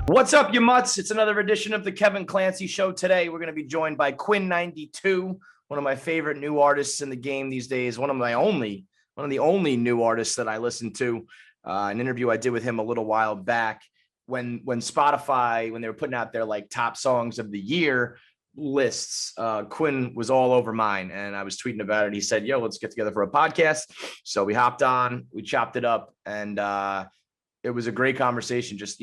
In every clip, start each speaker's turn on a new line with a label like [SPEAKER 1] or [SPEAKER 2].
[SPEAKER 1] What's up, you mutts? It's another edition of the Kevin Clancy Show. Today, we're going to be joined by Quinn XCII, one of my favorite new artists in the game these days. One of the only new artists that I listen to. An interview I did with him a little while back when Spotify, when they were putting out their like top songs of the year lists, Quinn was all over mine, and I was tweeting about it. He said, "Yo, let's get together for a podcast." So we hopped on, we chopped it up, and it was a great conversation. This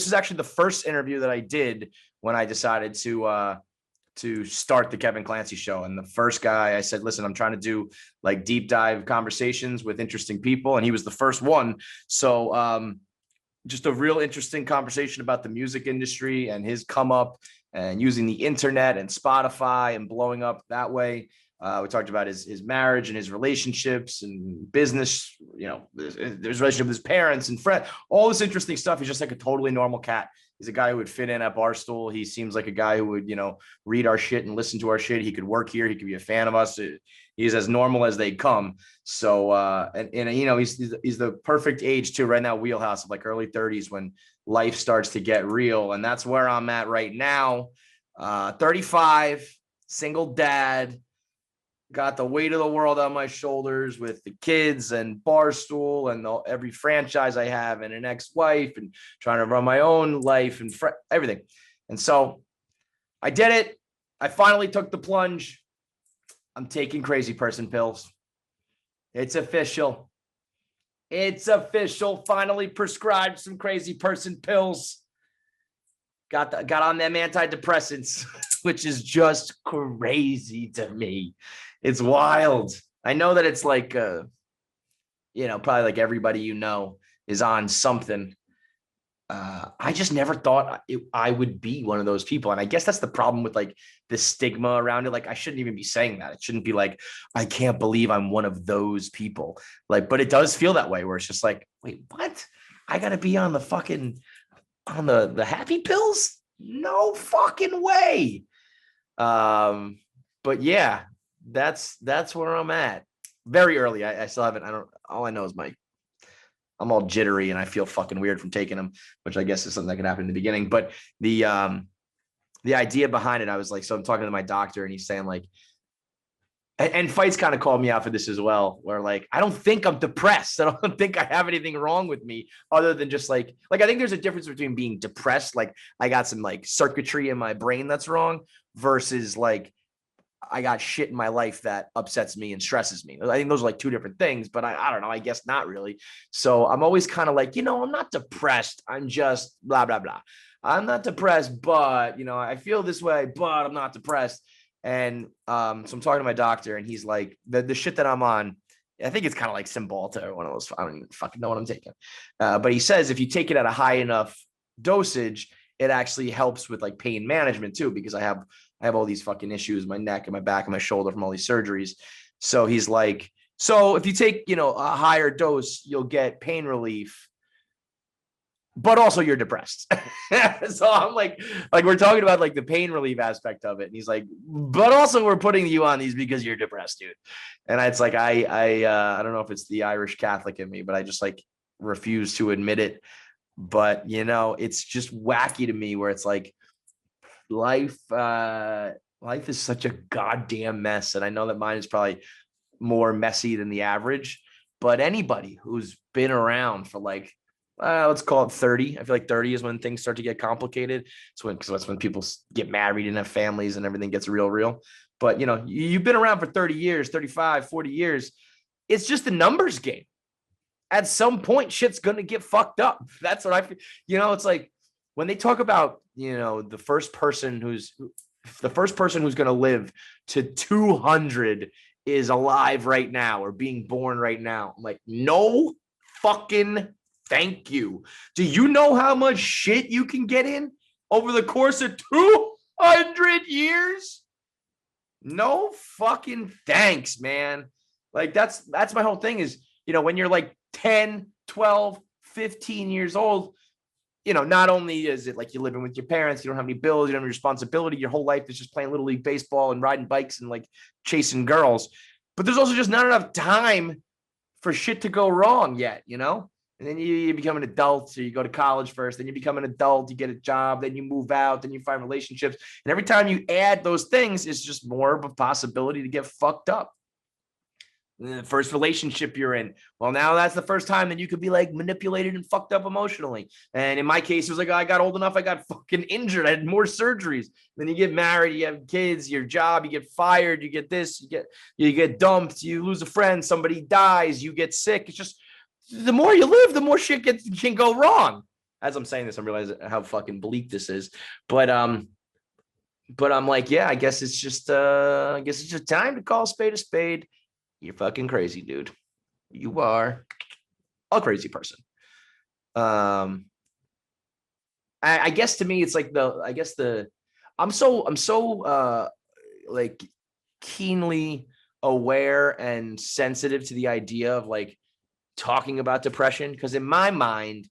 [SPEAKER 1] is actually the first interview that I did when I decided to start the Kevin Clancy Show. And the first guy I said, listen, I'm trying to do like deep dive conversations with interesting people. And he was the first one. So just a real interesting conversation about the music industry and his come up and using the internet and Spotify and blowing up that way. We talked about his marriage and his relationships and business, his relationship with his parents and friends, all this interesting stuff. He's just like a totally normal cat. He's a guy who would fit in at Barstool. He seems like a guy who would, read our shit and listen to our shit. He could work here. He could be a fan of us. He's as normal as they come. So, he's the perfect age too, right now, wheelhouse of like early 30s when life starts to get real. And that's where I'm at right now. 35, single dad. Got the weight of the world on my shoulders with the kids and Barstool and every franchise I have and an ex-wife and trying to run my own life and everything. And so I did it. I finally took the plunge. I'm taking crazy person pills. It's official. It's official. Finally prescribed some crazy person pills. Got on them antidepressants, which is just crazy to me. It's wild. I know that it's like, probably like everybody is on something. I just never thought I would be one of those people. And I guess that's the problem with like the stigma around it. Like I shouldn't even be saying that. It shouldn't be like, I can't believe I'm one of those people. Like, but it does feel that way where it's just like, wait, what? I got to be on the fucking, on the happy pills? No fucking way. But yeah, that's where I'm at. Very early. I still haven't, all I know is I'm all jittery and I feel fucking weird from taking them, which I guess is something that could happen in the beginning. But the idea behind it, I was like, so I'm talking to my doctor and he's saying like, and Fights kind of called me out for this as well, where like, I don't think I'm depressed. I don't think I have anything wrong with me other than just like I think there's a difference between being depressed. Like I got some like circuitry in my brain that's wrong versus like, I got shit in my life that upsets me and stresses me. I think those are like two different things, but I don't know. I guess not really. So I'm always kind of like, I'm not depressed. I'm just blah, blah, blah. I'm not depressed, but, I feel this way, but I'm not depressed. And so I'm talking to my doctor and he's like, the shit that I'm on, I think it's kind of like Cymbalta or one of those. I don't even fucking know what I'm taking. But he says if you take it at a high enough dosage, it actually helps with like pain management too, because I have all these fucking issues, my neck and my back and my shoulder from all these surgeries. So he's like, so if you take, a higher dose, you'll get pain relief, but also you're depressed. So I'm like we're talking about like the pain relief aspect of it. And he's like, but also we're putting you on these because you're depressed, dude. And it's like, I don't know if it's the Irish Catholic in me, but I just like refuse to admit it. But, it's just wacky to me where it's like life is such a goddamn mess. And I know that mine is probably more messy than the average, but anybody who's been around for like, let's call it 30. I feel like 30 is when things start to get complicated. Because that's when people get married and have families and everything gets real. But, you've been around for 30 years, 35, 40 years. It's just a numbers game. At some point, shit's going to get fucked up. That's what I feel. It's like when they talk about, the first person who's going to live to 200 is alive right now or being born right now. I'm like, no fucking thank you. Do you know how much shit you can get in over the course of 200 years? No fucking thanks, man. Like that's my whole thing is, when you're like 10, 12, 15 years old, not only is it like you're living with your parents, you don't have any bills, you don't have any responsibility, your whole life is just playing Little League baseball and riding bikes and like chasing girls, but there's also just not enough time for shit to go wrong yet, And then you become an adult. So you go to college first, then you become an adult, you get a job, then you move out, then you find relationships. And every time you add those things, it's just more of a possibility to get fucked up. The first relationship you're in, well, now that's the first time that you could be like manipulated and fucked up emotionally. And in my case, it was like, I got old enough, I got fucking injured, I had more surgeries. Then you get married, you have kids, your job, you get fired, you get this, you get dumped, you lose a friend, somebody dies, you get sick. It's just the more you live, the more shit can go wrong. As I'm saying this, I'm realizing how fucking bleak this is. But I'm like, yeah, I guess it's just time to call a spade a spade. You're fucking crazy, dude. You are a crazy person. I guess to me, it's like I'm so like keenly aware and sensitive to the idea of like talking about depression, because in my mind,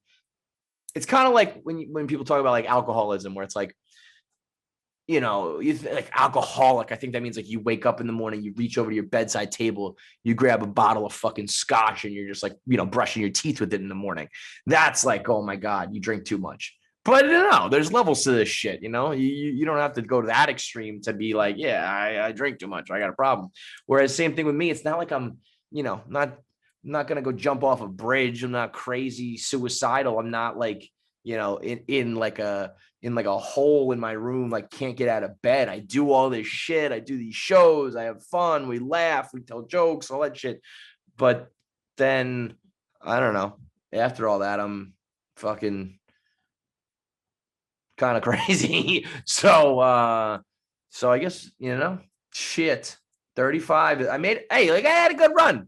[SPEAKER 1] it's kind of like when people talk about like alcoholism, where it's like, you know, like alcoholic. I think that means like you wake up in the morning, you reach over to your bedside table, you grab a bottle of fucking scotch, and you're just like, you know, brushing your teeth with it in the morning. That's like, oh my God, you drink too much. But no, there's levels to this shit. You know, you don't have to go to that extreme to be like, yeah, I drink too much, I got a problem. Whereas same thing with me. It's not like I'm, you know, not gonna go jump off a bridge. I'm not crazy suicidal. I'm not like, you know, in like a hole in my room, like can't get out of bed. I do all this shit. I do these shows. I have fun. We laugh. We tell jokes, all that shit. But then I don't know. After all that, I'm fucking kind of crazy. So I guess, you know, shit. 35. I had a good run.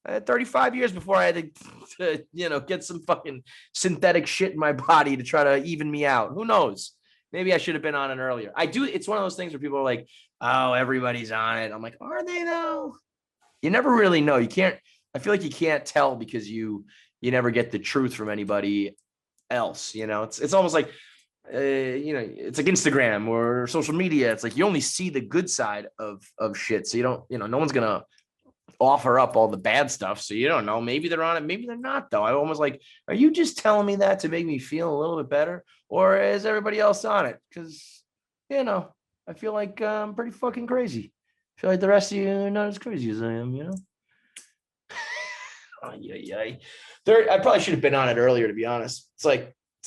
[SPEAKER 1] I had 35 years before I had to, you know, get some fucking synthetic shit in my body to try to even me out. Who knows? Maybe I should have been on it earlier. I do. It's one of those things where people are like, oh, everybody's on it. I'm like, are they though? You never really know. You can't, I feel like you can't tell because you never get the truth from anybody else. You know, it's almost like, you know, it's like Instagram or social media. It's like you only see the good side of shit. So you don't, you know, no one's going to offer up all the bad stuff. So you don't know. Maybe they're on it. Maybe they're not, though. I almost like, are you just telling me that to make me feel a little bit better? Or is everybody else on it? Because, you know, I feel like I'm pretty fucking crazy. I feel like the rest of you are not as crazy as I am, you know? I probably should have been on it earlier, to be honest. It's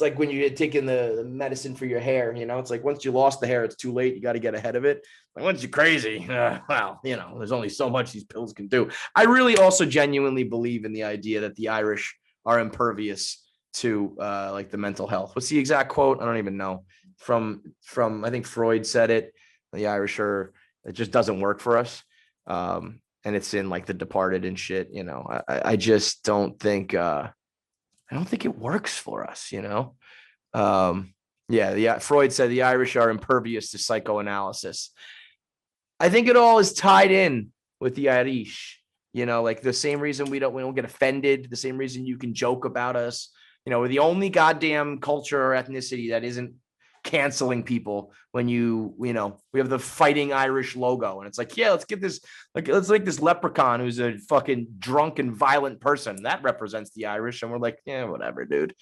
[SPEAKER 1] like when you had taken the medicine for your hair, you know, it's like once you lost the hair, it's too late. You got to get ahead of it. Like once you're crazy, well, you know, there's only so much these pills can do. I really also genuinely believe in the idea that the Irish are impervious to like the mental health. What's the exact quote? I don't even know. From I think Freud said it. The Irish are, it just doesn't work for us. And it's in like The Departed and shit. You know, I just don't think I don't think it works for us, you know? Freud said the Irish are impervious to psychoanalysis. I think it all is tied in with the Irish, you know, like the same reason we don't get offended, the same reason you can joke about us. You know, we're the only goddamn culture or ethnicity that isn't canceling people when you know, we have the Fighting Irish logo. And it's like, yeah, let's get this, like, let's like this leprechaun who's a fucking drunk and violent person. That represents the Irish. And we're like, yeah, whatever, dude.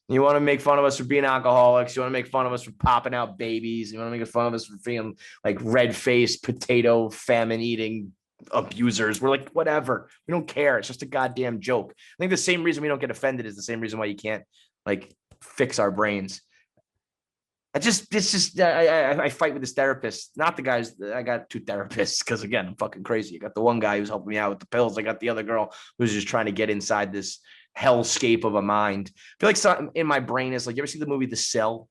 [SPEAKER 1] You want to make fun of us for being alcoholics. You want to make fun of us for popping out babies. You want to make fun of us for being like red-faced, potato, famine-eating abusers. We're like, whatever. We don't care. It's just a goddamn joke. I think the same reason we don't get offended is the same reason why you can't like fix our brains. I fight with this therapist, not the guys. I got two therapists because again, I'm fucking crazy. I got the one guy who's helping me out with the pills. I got the other girl who's just trying to get inside this hellscape of a mind. I feel like something in my brain is like, you ever see the movie The Cell?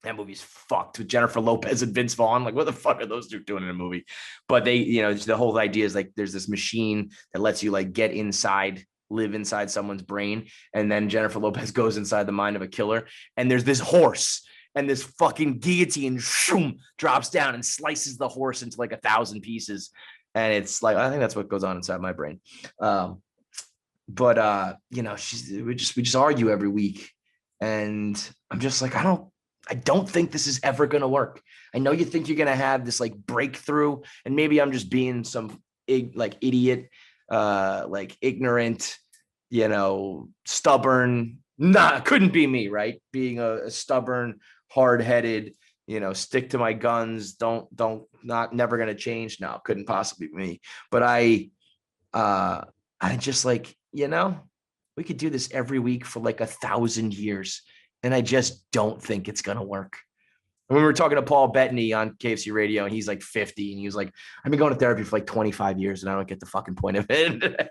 [SPEAKER 1] That movie's fucked with Jennifer Lopez and Vince Vaughn. Like, what the fuck are those two doing in a movie? But they, you know, the whole idea is like, there's this machine that lets you like get inside, live inside someone's brain. And then Jennifer Lopez goes inside the mind of a killer. And there's this horse. And this fucking guillotine shoom, drops down and slices the horse into like 1,000 pieces. And it's like, I think that's what goes on inside my brain. You know, we just argue every week. And I'm just like, I don't think this is ever going to work. I know you think you're going to have this like breakthrough, and maybe I'm just being some like idiot, like ignorant, stubborn. Nah, couldn't be me, right? Being a stubborn, hard-headed, stick to my guns, not never gonna change. No, couldn't possibly be me. But I just like, we could do this every week for like 1,000 years. And I just don't think it's gonna work. And we were talking to Paul Bettany on KFC radio, and he's like 50, and he was like, I've been going to therapy for like 25 years and I don't get the fucking point of it.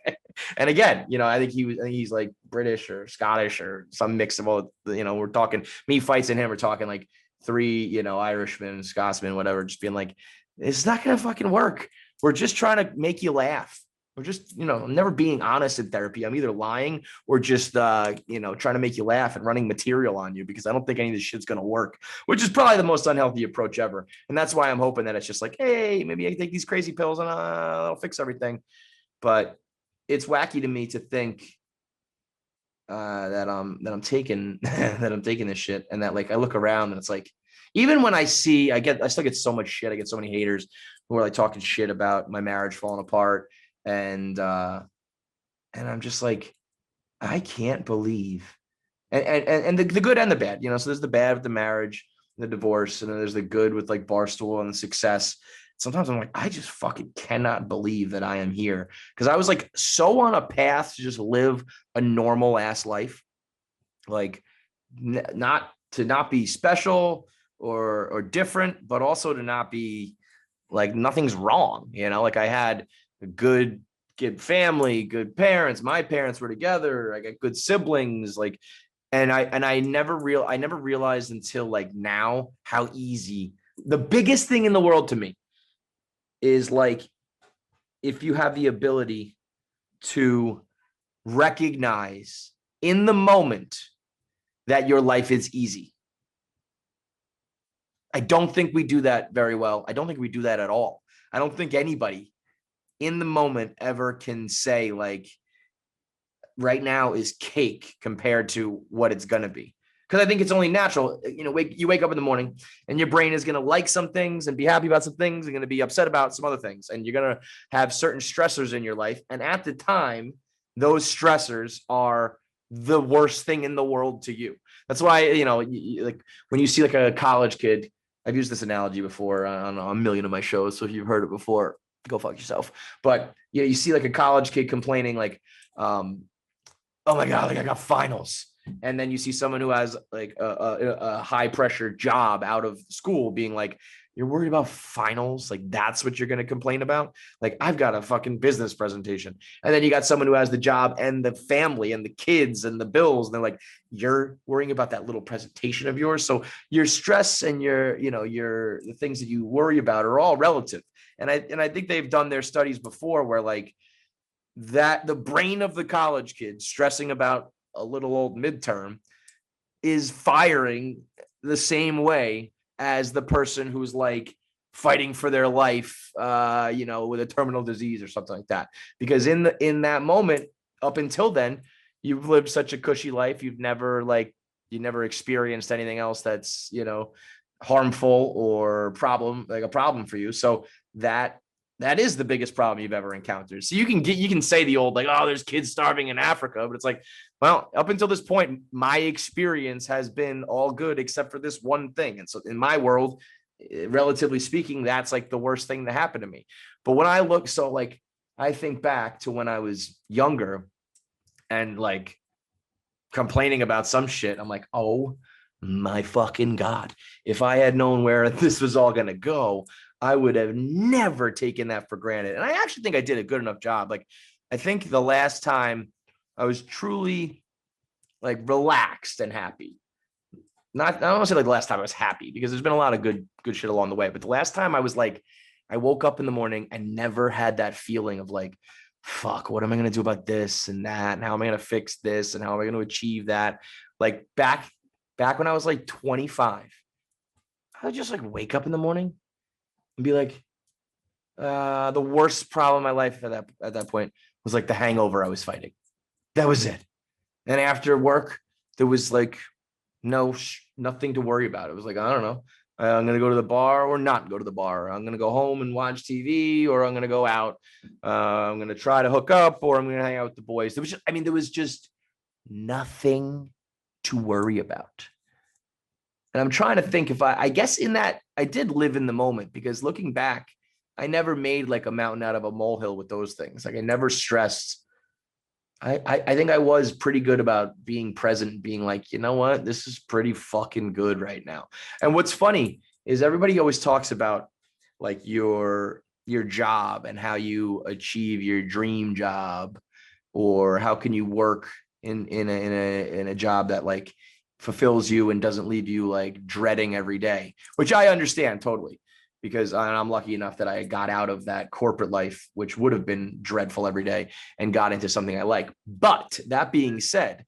[SPEAKER 1] And again, I think he's like British or Scottish or some mix of all, we're talking me fights and him, we're talking like three, Irishmen, Scotsmen, whatever, just being like, it's not going to fucking work. We're just trying to make you laugh. We're just, I'm never being honest in therapy. I'm either lying or just, trying to make you laugh and running material on you, because I don't think any of this shit's going to work, which is probably the most unhealthy approach ever. And that's why I'm hoping that it's just like, hey, maybe I can take these crazy pills and I'll fix everything. But it's wacky to me to think that I'm taking that I'm taking this shit, and that like I look around and it's like, even when I still get so much shit. I get so many haters who are like talking shit about my marriage falling apart. And I'm just like, I can't believe, and the good and the bad, so there's the bad with the marriage, the divorce, and then there's the good with like Barstool and the success. Sometimes I'm like, I just fucking cannot believe that I am here, because I was like so on a path to just live a normal ass life, like not be special or different, but also to not be like nothing's wrong, like I had a good family, good parents. My parents were together. I got good siblings. Like, and I never realized until like now how easy. The biggest thing in the world to me is like, if you have the ability to recognize in the moment that your life is easy. I don't think we do that very well. I don't think we do that at all. I don't think anybody in the moment ever can say like, right now is cake compared to what it's going to be. Because I think it's only natural, you wake up in the morning and your brain is going to like some things and be happy about some things and going to be upset about some other things. And you're going to have certain stressors in your life. And at the time, those stressors are the worst thing in the world to you. That's why, like when you see like a college kid, I've used this analogy before on a million of my shows. So if you've heard it before, go fuck yourself. But you see like a college kid complaining like, oh my God, like I got finals. And then you see someone who has like a high pressure job out of school being like, you're worried about finals? Like that's what you're going to complain about? Like I've got a fucking business presentation. And then you got someone who has the job and the family and the kids and the bills. And they're like, you're worrying about that little presentation of yours. So your stress and the things that you worry about are all relative. And I think they've done their studies before where like that the brain of the college kid stressing about a little old midterm is firing the same way as the person who's like fighting for their life, with a terminal disease or something like that. Because in that moment, up until then, you've lived such a cushy life. You never experienced anything else that's, harmful or a problem for you. So that is the biggest problem you've ever encountered. So you can say the old, like, oh, there's kids starving in Africa, but it's like, well, up until this point, my experience has been all good except for this one thing. And so in my world, relatively speaking, that's like the worst thing that happened to me. But when I think back to when I was younger and like complaining about some shit, I'm like, oh my fucking God, if I had known where this was all going to go, I would have never taken that for granted. And I actually think I did a good enough job. Like, I think the last time I was truly like relaxed and happy, I don't want to say like the last time I was happy, because there's been a lot of good shit along the way. But the last time I was like, I woke up in the morning and never had that feeling of like, fuck, what am I going to do about this and that? And how am I going to fix this? And how am I going to achieve that? Like back when I was like 25, I would just like wake up in the morning and be like, the worst problem in my life at that point was like the hangover I was fighting. That was it. And after work, there was like nothing to worry about. It was like, I don't know, I'm going to go to the bar or not go to the bar. I'm going to go home and watch TV, or I'm going to go out. I'm going to try to hook up, or I'm going to hang out with the boys. There was just nothing to worry about. And I'm trying to think if I guess in that I did live in the moment, because looking back, I never made like a mountain out of a molehill with those things. Like I never stressed. I think I was pretty good about being present, being like, you know what, this is pretty fucking good right now. And what's funny is everybody always talks about like your job and how you achieve your dream job, or how can you work in a job that like fulfills you and doesn't leave you like dreading every day, which I understand totally, because I'm lucky enough that I got out of that corporate life, which would have been dreadful every day, and got into something I like. But that being said,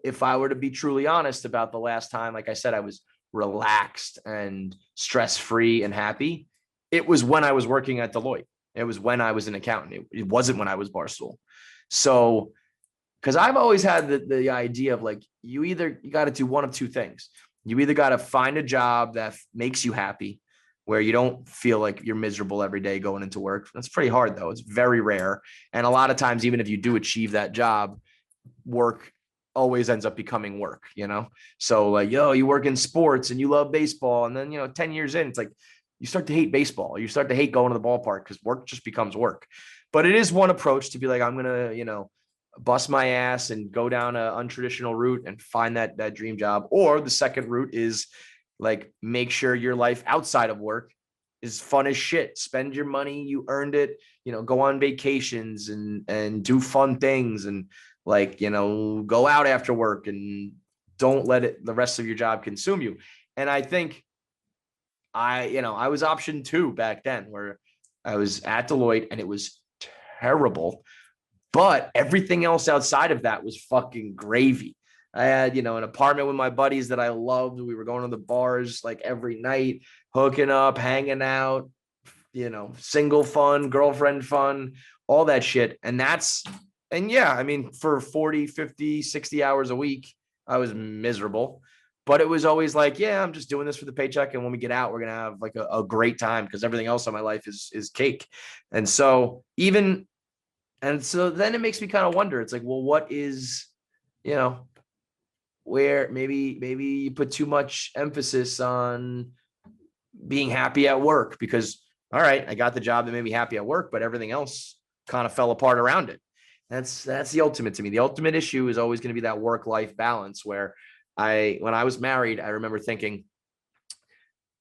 [SPEAKER 1] if I were to be truly honest about the last time, like I said, I was relaxed and stress-free and happy, it was when I was working at Deloitte. It was when I was an accountant. It wasn't when I was Barstool. So, because I've always had the idea of like, you got to do one of two things. You either got to find a job that makes you happy, where you don't feel like you're miserable every day going into work. That's pretty hard though. It's very rare. And a lot of times, even if you do achieve that job, work always ends up becoming work, you know? So like, you work in sports and you love baseball. And then, 10 years in, it's like, you start to hate baseball. You start to hate going to the ballpark because work just becomes work. But it is one approach to be like, I'm going to, bust my ass and go down an untraditional route and find that dream job. Or the second route is like, make sure your life outside of work is fun as shit. Spend your money, you earned it, go on vacations and do fun things, and like, go out after work, and don't let the rest of your job consume you. And I think I was option 2 back then, where I was at Deloitte and it was terrible, but everything else outside of that was fucking gravy. I had, an apartment with my buddies that I loved. We were going to the bars like every night, hooking up, hanging out, single fun, girlfriend fun, all that shit. For 40, 50, 60 hours a week, I was miserable. But it was always like, yeah, I'm just doing this for the paycheck. And when we get out, we're going to have like a great time, because everything else in my life is cake. And so then it makes me kind of wonder, it's like, well, what is, where maybe you put too much emphasis on being happy at work, because, all right, I got the job that made me happy at work, but everything else kind of fell apart around it. That's the ultimate to me. The ultimate issue is always going to be that work-life balance, where when I was married, I remember thinking,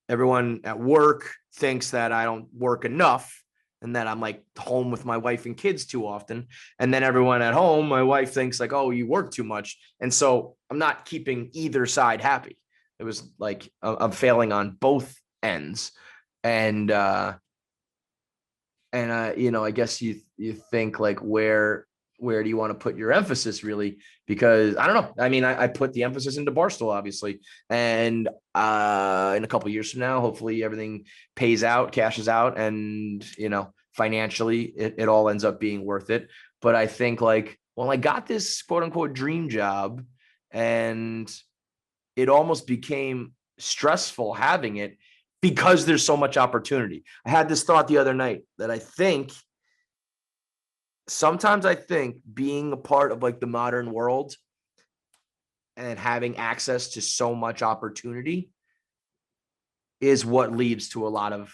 [SPEAKER 1] everyone at work thinks that I don't work enough, and that I'm like home with my wife and kids too often. And then everyone at home, my wife thinks like, oh, you work too much. And so I'm not keeping either side happy. It was like, I'm failing on both ends. And I guess you think like, where do you want to put your emphasis really? Because I don't know. I mean, I put the emphasis into Barstool, obviously. And in a couple of years from now, hopefully everything pays out, cashes out, and, financially it all ends up being worth it. But I think like, well, I got this quote unquote dream job, and it almost became stressful having it because there's so much opportunity. I had this thought the other night that sometimes I think being a part of like the modern world and having access to so much opportunity is what leads to a lot of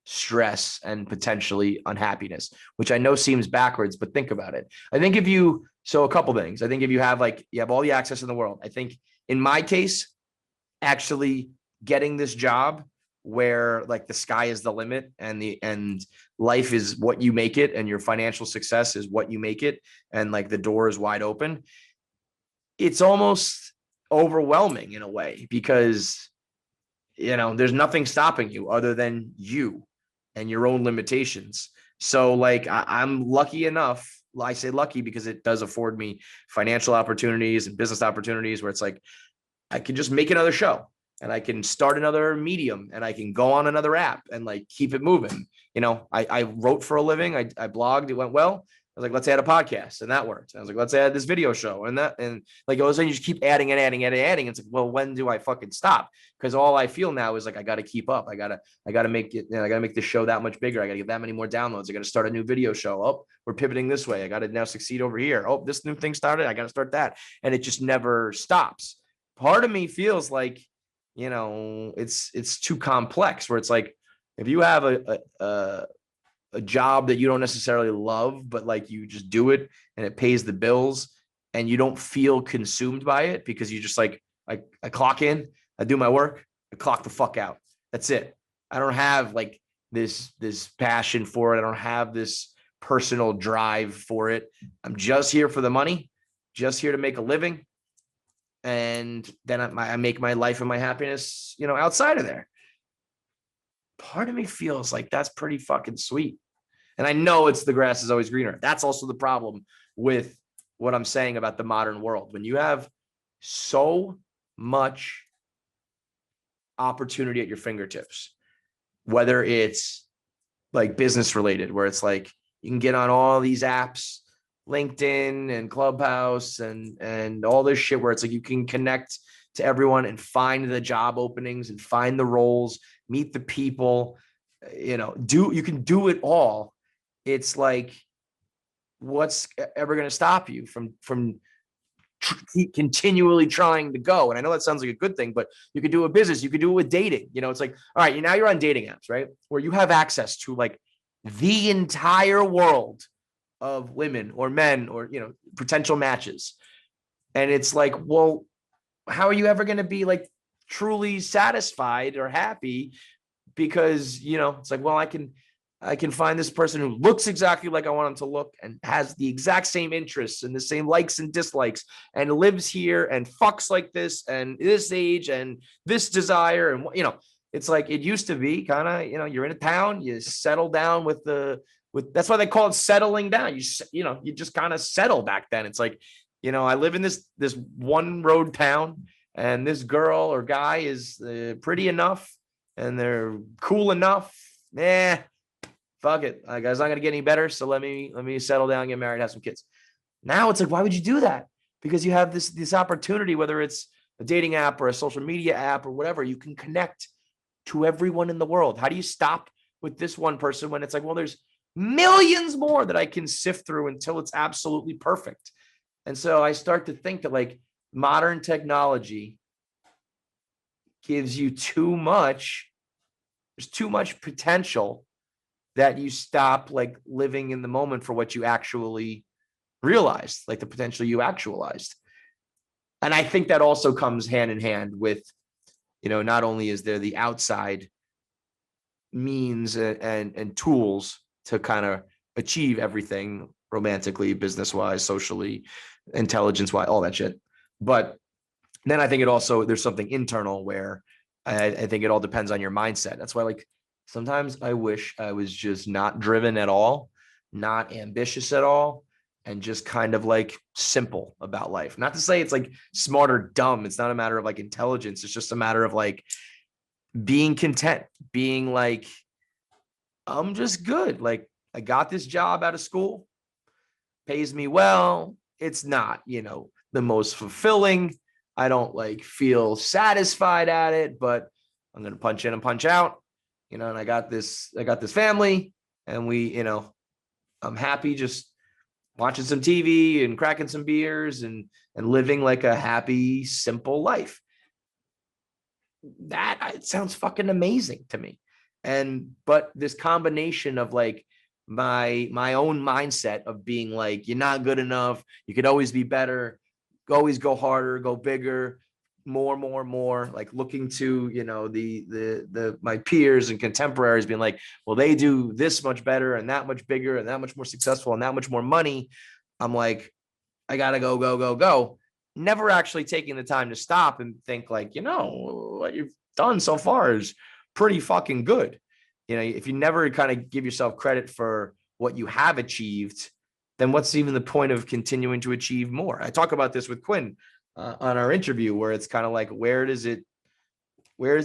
[SPEAKER 1] stress and potentially unhappiness, which I know seems backwards, but think about it. I think a couple things. I think if you have all the access in the world, I think in my case, actually getting this job where like the sky is the limit, and life is what you make it, and your financial success is what you make it, and like the door is wide open, it's almost overwhelming in a way, because there's nothing stopping you other than you and your own limitations. So like I'm lucky enough. I say lucky because it does afford me financial opportunities and business opportunities where it's like, I can just make another show, and I can start another medium, and I can go on another app and like keep it moving. I wrote for a living. I blogged. It went well. was like, let's add a podcast, and that worked. I was like, let's add this video show, and that, and like all of a sudden you just keep adding and adding and adding. It's like, well, when do I fucking stop? Because all I feel now is like I got to keep up. I gotta make it. I gotta make the show that much bigger. I gotta get that many more downloads. I gotta start a new video show. Oh, we're pivoting this way. I gotta now succeed over here. Oh, this new thing started. I gotta start that, and it just never stops. Part of me feels like, it's too complex. Where it's like, if you have a job that you don't necessarily love, but like you just do it and it pays the bills and you don't feel consumed by it because you just like, I clock in, I do my work, I clock the fuck out. That's it. I don't have like this passion for it. I don't have this personal drive for it. I'm just here for the money, just here to make a living. And then I make my life and my happiness, outside of there. Part of me feels like that's pretty fucking sweet. And I know it's the grass is always greener. That's also the problem with what I'm saying about the modern world. When you have so much opportunity at your fingertips, whether it's like business related, where it's like you can get on all these apps, LinkedIn and Clubhouse and all this shit, where it's like you can connect to everyone and find the job openings and find the roles, meet the people, you can do it all. It's like, what's ever going to stop you from continually trying to go? And I know that sounds like a good thing, but you could do a business, you could do it with dating. It's like, all right, now you're on dating apps, right? Where you have access to like the entire world of women or men or, potential matches. And it's like, well, how are you ever going to be like truly satisfied or happy? Because, it's like, well, I can find this person who looks exactly like I want him to look and has the exact same interests and the same likes and dislikes and lives here and fucks like this and this age and this desire. And, it's like, it used to be kind of, you're in a town, you settle down with that's why they call it settling down. You just kind of settle back then. It's like, I live in this one road town and this girl or guy is pretty enough and they're cool enough. Fuck it. Like, it's not going to get any better. So let me settle down, get married, have some kids. Now it's like, why would you do that? Because you have this opportunity, whether it's a dating app or a social media app or whatever, you can connect to everyone in the world. How do you stop with this one person when it's like, well, there's millions more that I can sift through until it's absolutely perfect? And so I start to think that like modern technology gives you there's too much potential that you stop like living in the moment for what you actually realized, like the potential you actualized. And I think that also comes hand in hand with, not only is there the outside means and tools to kind of achieve everything romantically, business-wise, socially, intelligence-wise, all that shit. But then I think there's something internal where I think it all depends on your mindset. That's why, like, sometimes I wish I was just not driven at all, not ambitious at all, and just kind of like simple about life. Not to say it's like smart or dumb. It's not a matter of like intelligence. It's just a matter of like being content, being like, I'm just good. Like, I got this job out of school, pays me well. It's not, the most fulfilling. I don't like feel satisfied at it, but I'm going to punch in and punch out, and I got this family and I'm happy just watching some TV and cracking some beers and living like a happy, simple life. It sounds fucking amazing to me. But this combination of like my own mindset of being like, you're not good enough, you could always be better, always go harder, go bigger, more, like looking to, my peers and contemporaries being like, well, they do this much better and that much bigger and that much more successful and that much more money. I'm like, I gotta go. Never actually taking the time to stop and think like, what you've done so far is pretty fucking good. If you never kind of give yourself credit for what you have achieved, then what's even the point of continuing to achieve more? I talk about this with Quinn on our interview, where it's kind of like, where does it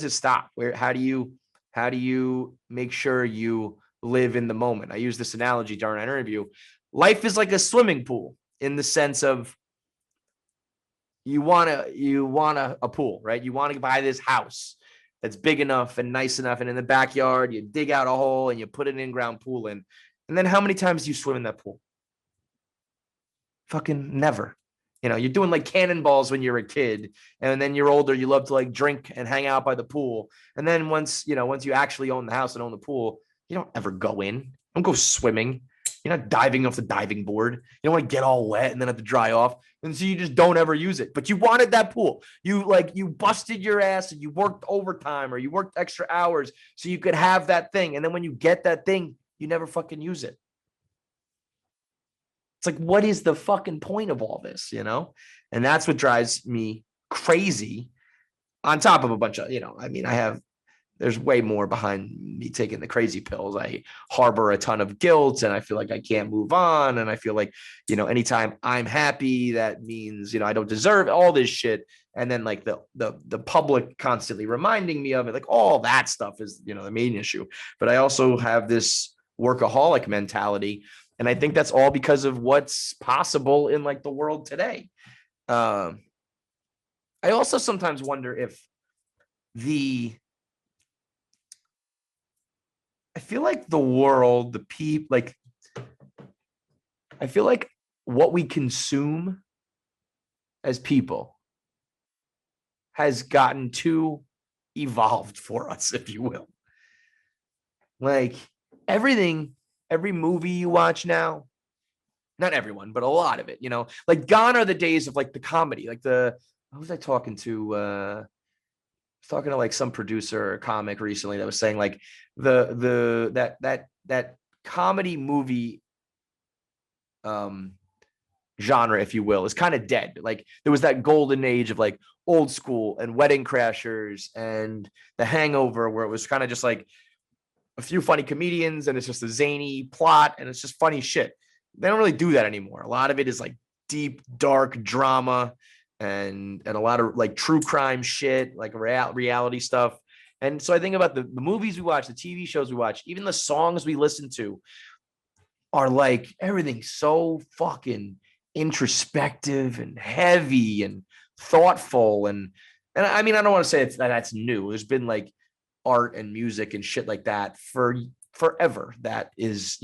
[SPEAKER 1] stop? How do you make sure you live in the moment? I use this analogy during our interview. life is like a swimming pool in the sense of you want a pool, right? You want to buy this house that's big enough and nice enough. And in the backyard, you dig out a hole and you put an in-ground pool in. And then how many times do you swim in that pool? Fucking never. You're doing like cannonballs when you're a kid, and then you're older, you love to like drink and hang out by the pool. And then once you actually own the house and own the pool, you don't ever go in. Don't go swimming. You're not diving off the diving board. You don't want to get all wet and then have to dry off. And so you just don't ever use it. But you wanted that pool. You busted your ass and you worked overtime or you worked extra hours so you could have that thing. And then when you get that thing, you never fucking use it. It's like, what is the fucking point of all this, And that's what drives me crazy on top of a bunch of, there's way more behind me taking the crazy pills. I harbor a ton of guilt and I feel like I can't move on. And I feel like, anytime I'm happy, that means, I don't deserve all this shit. And then like the public constantly reminding me of it, like all that stuff is, the main issue. But I also have this workaholic mentality. And I think that's all because of what's possible in like the world today. I also sometimes wonder if I feel like the world, the people, like, I feel like what we consume as people has gotten too evolved for us, if you will. Like every movie you watch now, not everyone, but a lot of it, like gone are the days of like the comedy, like who was I talking to? I was talking to like some producer or comic recently that was saying like that comedy movie genre, if you will, is kind of dead. Like there was that golden age of like Old School and Wedding Crashers and The Hangover, where it was kind of just like a few funny comedians and it's just a zany plot and it's just funny shit. They don't really do that anymore. A lot of it is like deep, dark drama and a lot of like true crime shit, like reality stuff. And so I think about the movies we watch, the TV shows we watch, even the songs we listen to are like everything's so fucking introspective and heavy and thoughtful. And I mean, I don't want to say that's new. There's been like art and music and shit like that for forever that is,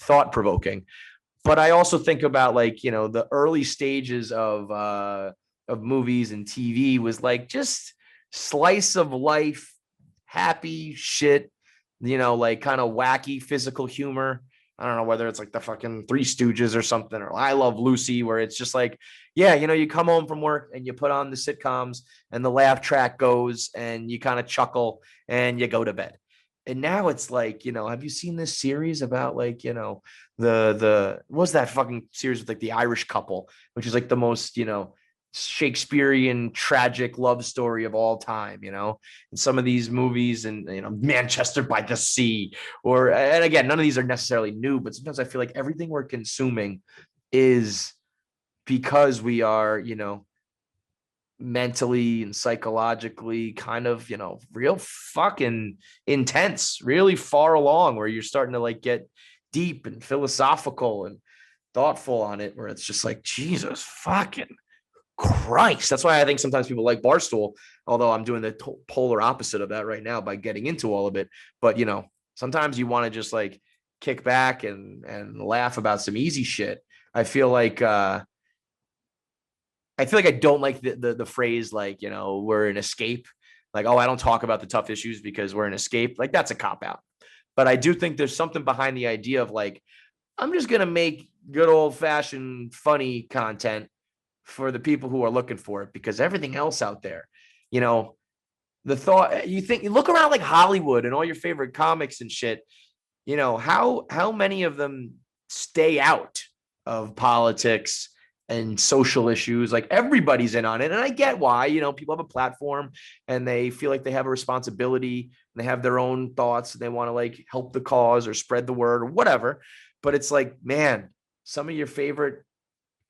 [SPEAKER 1] thought provoking. But I also think about like, the early stages of movies and TV was like just slice of life, happy shit, like kind of wacky physical humor. I don't know whether it's like the fucking Three Stooges or something, or I Love Lucy, where it's just like, yeah, you come home from work and you put on the sitcoms and the laugh track goes and you kind of chuckle and you go to bed. And now it's like, have you seen this series about like, what's that fucking series with like the Irish couple, which is like the most, Shakespearean tragic love story of all time, and some of these movies and, Manchester by the Sea, and again, none of these are necessarily new, but sometimes I feel like everything we're consuming is because we are, mentally and psychologically kind of, real fucking intense, really far along where you're starting to like get deep and philosophical and thoughtful on it, where it's just like, Jesus fucking Christ. That's why I think sometimes people like Barstool, although I'm doing the polar opposite of that right now by getting into all of it. But, sometimes you want to just like kick back and laugh about some easy shit. I feel like I don't like the phrase, like, we're an escape. Like, oh, I don't talk about the tough issues because we're an escape. Like, that's a cop out. But I do think there's something behind the idea of like, I'm just going to make good old fashioned funny content for the people who are looking for it, because everything else out there, the thought you look around like Hollywood and all your favorite comics and shit, how many of them stay out of politics and social issues? Like everybody's in on it. And I get why, people have a platform and they feel like they have a responsibility and they have their own thoughts and they want to like help the cause or spread the word or whatever. But it's like, man, some of your favorite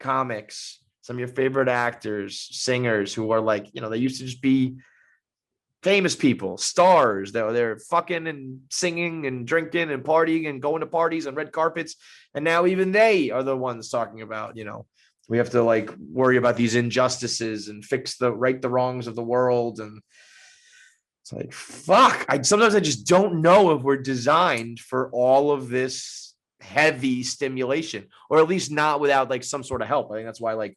[SPEAKER 1] comics, some of your favorite actors, singers who are like, they used to just be famous people, stars, they're fucking and singing and drinking and partying and going to parties and red carpets. And now even they are the ones talking about, we have to like worry about these injustices and right the wrongs of the world. And it's like, fuck. Sometimes I just don't know if we're designed for all of this heavy stimulation, or at least not without like some sort of help. I think that's why like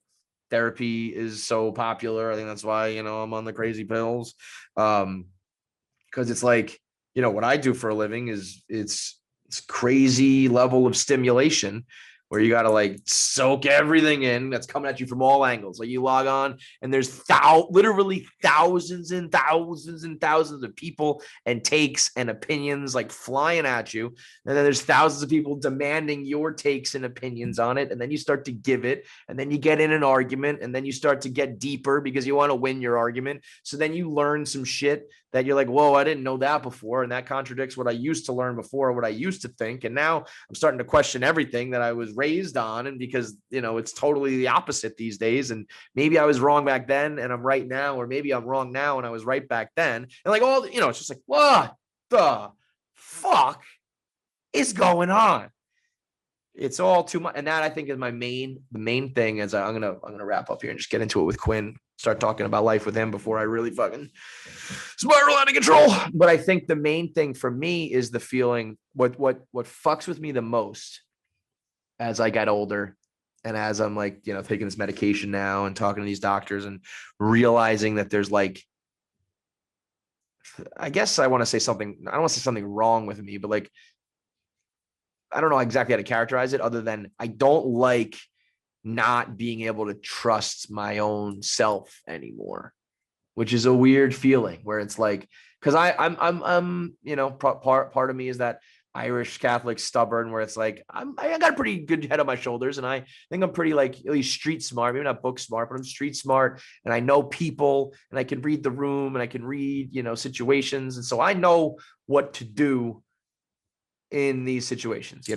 [SPEAKER 1] therapy is so popular. I think that's why, I'm on the crazy pills. Because it's like, what I do for a living is it's crazy level of stimulation where you got to like soak everything in that's coming at you from all angles. Like you log on and there's literally thousands and thousands and thousands of people and takes and opinions like flying at you. And then there's thousands of people demanding your takes and opinions on it. And then you start to give it, and then you get in an argument, and then you start to get deeper because you want to win your argument. So then you learn some shit that you're like, whoa, I didn't know that before. And that contradicts what I used to learn before, what I used to think. And now I'm starting to question everything that I was raised on. And because, it's totally the opposite these days. And maybe I was wrong back then and I'm right now, or maybe I'm wrong now and I was right back then. And like all, it's just like, what the fuck is going on? It's all too much. And that I think is the main thing is I'm going to wrap up here and just get into it with Quinn, start talking about life with him before I really fucking spiral out of control. But I think the main thing for me is the feeling, what fucks with me the most as I got older and as I'm like, taking this medication now and talking to these doctors and realizing that there's like, I guess I want to say something, I don't want to say something wrong with me, but like, I don't know exactly how to characterize it other than I don't like not being able to trust my own self anymore, which is a weird feeling where it's like, cause I'm part of me is that Irish Catholic stubborn where it's like, I got a pretty good head on my shoulders. And I think I'm pretty like at least street smart, maybe not book smart, but I'm street smart and I know people and I can read the room and I can read, situations. And so I know what to do in these situations,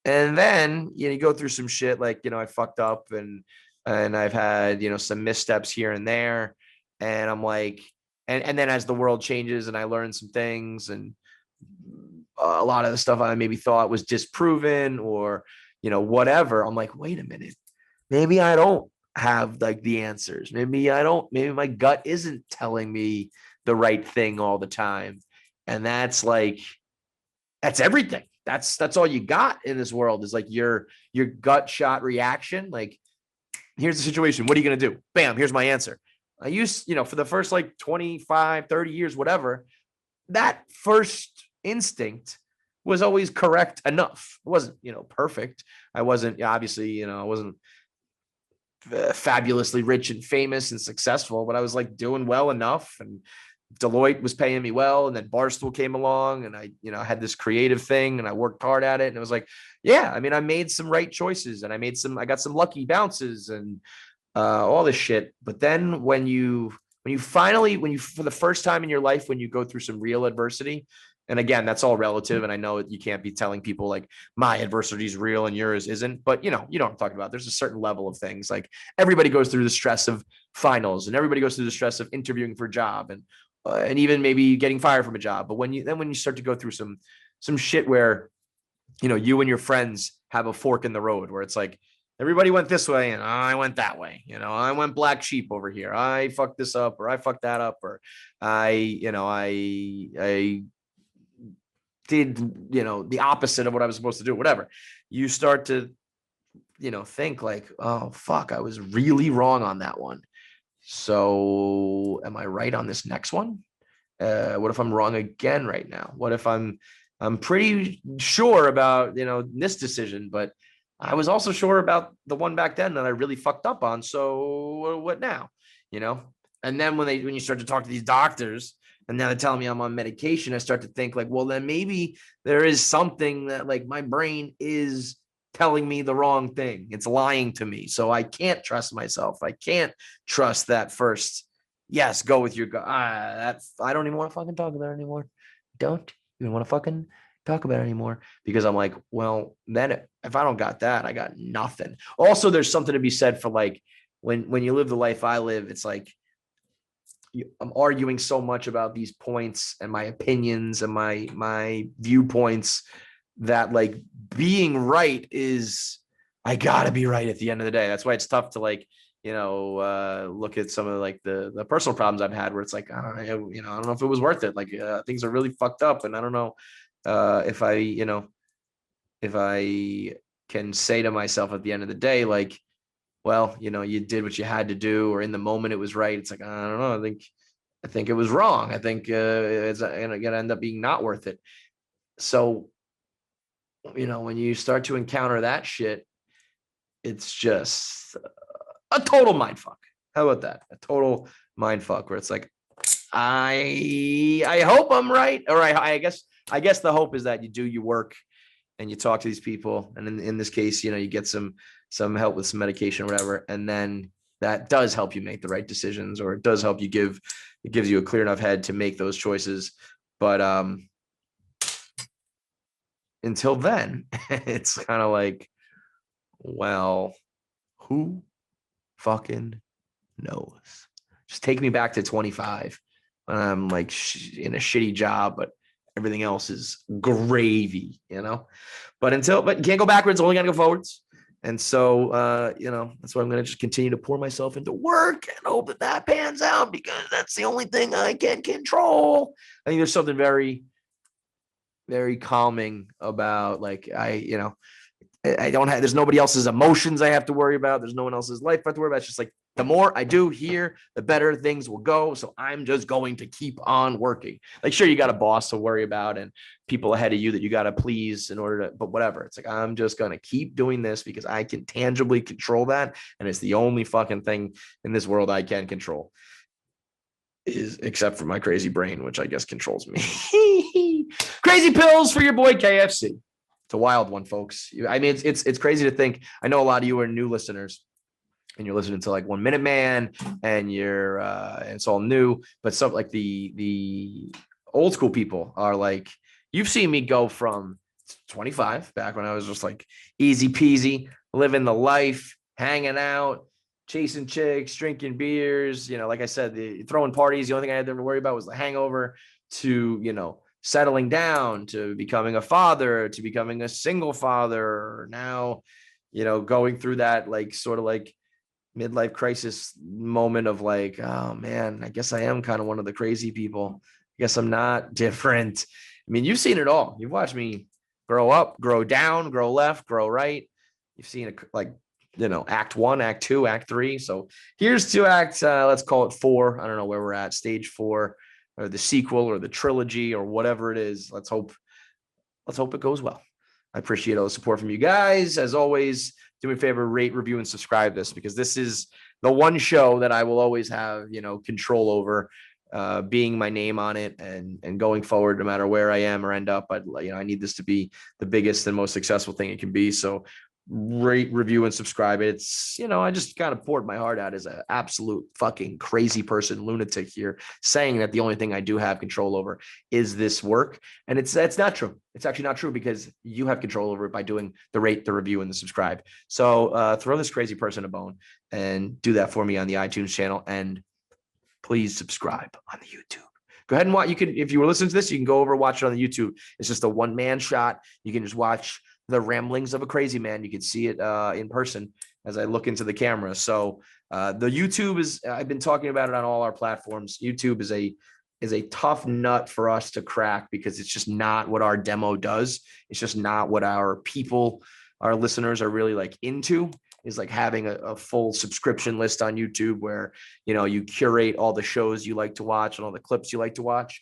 [SPEAKER 1] and then, you go through some shit like, I fucked up and I've had, some missteps here and there. And I'm like, and then as the world changes and I learn some things and a lot of the stuff I maybe thought was disproven or, whatever, I'm like, wait a minute, maybe I don't have like the answers. Maybe my gut isn't telling me the right thing all the time. And that's like, that's everything. That's all you got in this world is like your gut shot reaction. Like, here's the situation. What are you going to do? Bam, here's my answer. I used, for the first like 25, 30 years, whatever, that first instinct was always correct enough. It wasn't, perfect. I wasn't, obviously, I wasn't fabulously rich and famous and successful, but I was like doing well enough and Deloitte was paying me well. And then Barstool came along and I had this creative thing and I worked hard at it. And it was like, yeah, I mean, I made some right choices and I got some lucky bounces and all this shit. But then when you for the first time in your life, when you go through some real adversity, and again, that's all relative. And I know you can't be telling people like my adversity is real and yours isn't, but you know what I'm talking about. There's a certain level of things like everybody goes through the stress of finals and everybody goes through the stress of interviewing for a job and even maybe getting fired from a job. But when you start to go through some shit where, you and your friends have a fork in the road where it's like, everybody went this way and I went that way. I went black sheep over here. I fucked this up or I fucked that up or I did, the opposite of what I was supposed to do, whatever. You start to, think like, oh, fuck, I was really wrong on that one. So am I right on this next one? What if I'm wrong again right now? What if I'm pretty sure about, this decision, but I was also sure about the one back then that I really fucked up on. So what now? And then when you start to talk to these doctors and now they're telling me I'm on medication, I start to think like, well, then maybe there is something that like my brain is telling me the wrong thing. It's lying to me. So I can't trust myself. I can't trust that first. Yes, go with your gut. I don't even want to fucking talk about it anymore. Don't even want to fucking talk about it anymore because I'm like, well, then if I don't got that, I got nothing. Also, there's something to be said for like when you live the life I live, it's like I'm arguing so much about these points and my opinions and my viewpoints that like being right is, I gotta be right at the end of the day. That's why it's tough to like, look at some of like the personal problems I've had where it's like, I don't know, I don't know if it was worth it. Like things are really fucked up, and I don't know if I can say to myself at the end of the day, like, well, you did what you had to do, or in the moment it was right. It's like, I don't know. I think it was wrong. I think it's gonna end up being not worth it. So, when you start to encounter that shit, it's just a total mind fuck. How about that? A total mind fuck where it's like, I hope I'm right. Or I guess the hope is that you do your work and you talk to these people. And in this case, you get some help with some medication or whatever. And then that does help you make the right decisions, or it does help you it gives you a clear enough head to make those choices. But until then, it's kind of like, well, who fucking knows? Just take me back to 25 when I'm like in a shitty job, but everything else is gravy, But you can't go backwards, only got to go forwards. And so, that's why I'm going to just continue to pour myself into work and hope that pans out, because that's the only thing I can control. I think there's something very, very calming about like, I don't have, there's nobody else's emotions I have to worry about. There's no one else's life I have to worry about. It's just like, the more I do here, the better things will go. So I'm just going to keep on working. Like, sure, you got a boss to worry about and people ahead of you that you got to please in order to, but whatever. It's like, I'm just going to keep doing this because I can tangibly control that. And it's the only fucking thing in this world I can control, except for my crazy brain, which I guess controls me. Crazy pills for your boy KFC. It's a wild one, folks. I mean, it's crazy to think. I know a lot of you are new listeners, and you're listening to like 1 Minute Man, and it's all new. But some like the old school people are like, you've seen me go from 25 back when I was just like easy peasy, living the life, hanging out, chasing chicks, drinking beers. Like I said, throwing parties. The only thing I had to worry about was the hangover. To settling down, to becoming a father, to becoming a single father. Now, going through that like sort of like midlife crisis moment of like, oh man, I guess I am kind of one of the crazy people. I guess I'm not different. I mean, you've seen it all. You've watched me grow up, grow down, grow left, grow right. You've seen it like, act 1, act 2, act 3. So here's to act, let's call it 4. I don't know where we're at, stage 4, or the sequel or the trilogy or whatever it is. Let's hope it goes well. I appreciate all the support from you guys. As always, do me a favor, rate, review, and subscribe this, because this is the one show that I will always have, control over, being my name on it and going forward, no matter where I am or end up. I need this to be the biggest and most successful thing it can be. So rate, review, and subscribe. It's, I just kind of poured my heart out as an absolute fucking crazy person, lunatic here, saying that the only thing I do have control over is this work. And it's not true. It's actually not true, because you have control over it by doing the rate, the review, and the subscribe. So throw this crazy person a bone and do that for me on the iTunes channel. And please subscribe on the YouTube. Go ahead and watch. You can, if you were listening to this, you can go over and watch it on the YouTube. It's just a one-man shot. You can just watch the ramblings of a crazy man. You can see it in person as I look into the camera. So the YouTube is, I've been talking about it on all our platforms. YouTube is a tough nut for us to crack, because it's just not what our demo does. It's just not what our listeners are really like into, is like having a full subscription list on YouTube where, you curate all the shows you like to watch and all the clips you like to watch.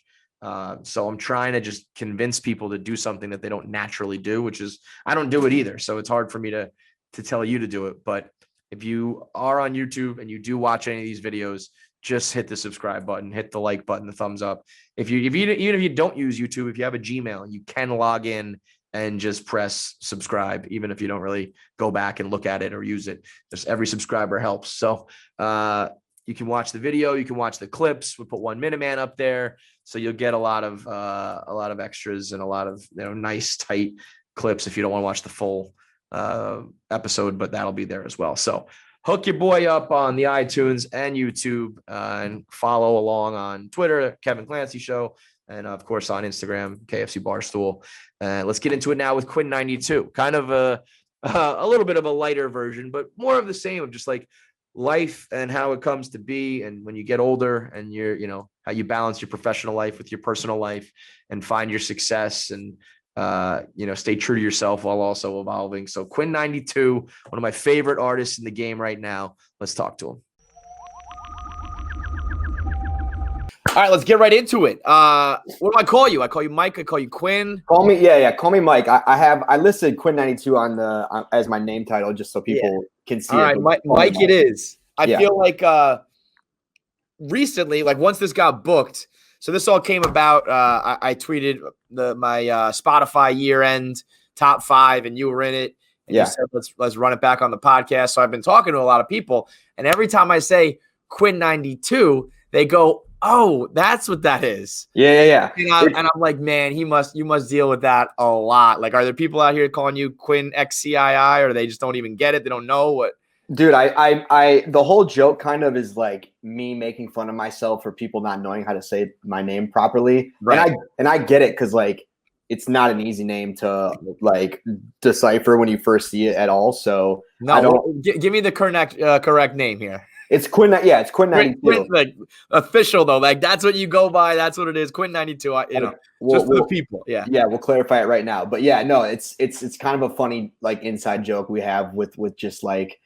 [SPEAKER 1] So I'm trying to just convince people to do something that they don't naturally do, which is, I don't do it either. So it's hard for me to tell you to do it. But if you are on YouTube and you do watch any of these videos, just hit the subscribe button, hit the like button, the thumbs up. Even if you don't use YouTube, if you have a Gmail, you can log in and just press subscribe, even if you don't really go back and look at it or use it. Just every subscriber helps. So you can watch the video, you can watch the clips. We put 1 Minute Man up there, so you'll get a lot of extras and a lot of nice tight clips if you don't want to watch the full episode, but that'll be there as well. So hook your boy up on the iTunes and YouTube, and follow along on Twitter, Kevin Clancy Show, and of course on Instagram, KFC Barstool. Let's get into it now with Quinn 92. Kind of a little bit of a lighter version, but more of the same of just like life and how it comes to be. And when you get older and how you balance your professional life with your personal life and find your success and, stay true to yourself while also evolving. So Quinn 92, one of my favorite artists in the game right now. Let's talk to him. All right, let's get right into it. What do I call you? I call you Mike. I call you Quinn.
[SPEAKER 2] Call me, Call me Mike. I listed Quinn 92 on as my name title just so people can see.
[SPEAKER 1] All
[SPEAKER 2] it.
[SPEAKER 1] Right, Mike it is. I feel like recently, like once this got booked, so this all came about. I tweeted my Spotify year-end top 5, and you were in it. And you said, let's run it back on the podcast. So I've been talking to a lot of people, and every time I say Quinn 92, they go, "Oh, that's what that is."
[SPEAKER 2] Yeah.
[SPEAKER 1] And I'm like, man, you must deal with that a lot. Like, are there people out here calling you Quinn XCII, or they just don't even get it? They don't know what.
[SPEAKER 2] Dude, I the whole joke kind of is like me making fun of myself for people not knowing how to say my name properly. Right. And I get it because like it's not an easy name to like decipher when you first see it at all. So
[SPEAKER 1] give me the correct name here.
[SPEAKER 2] It's Quinn. Yeah, it's Quinn 92.
[SPEAKER 1] Quinn, like official though, like that's what you go by. That's what it is. Quinn 92. Just for the people. Yeah.
[SPEAKER 2] Yeah, we'll clarify it right now. But yeah, no, it's kind of a funny like inside joke we have with just like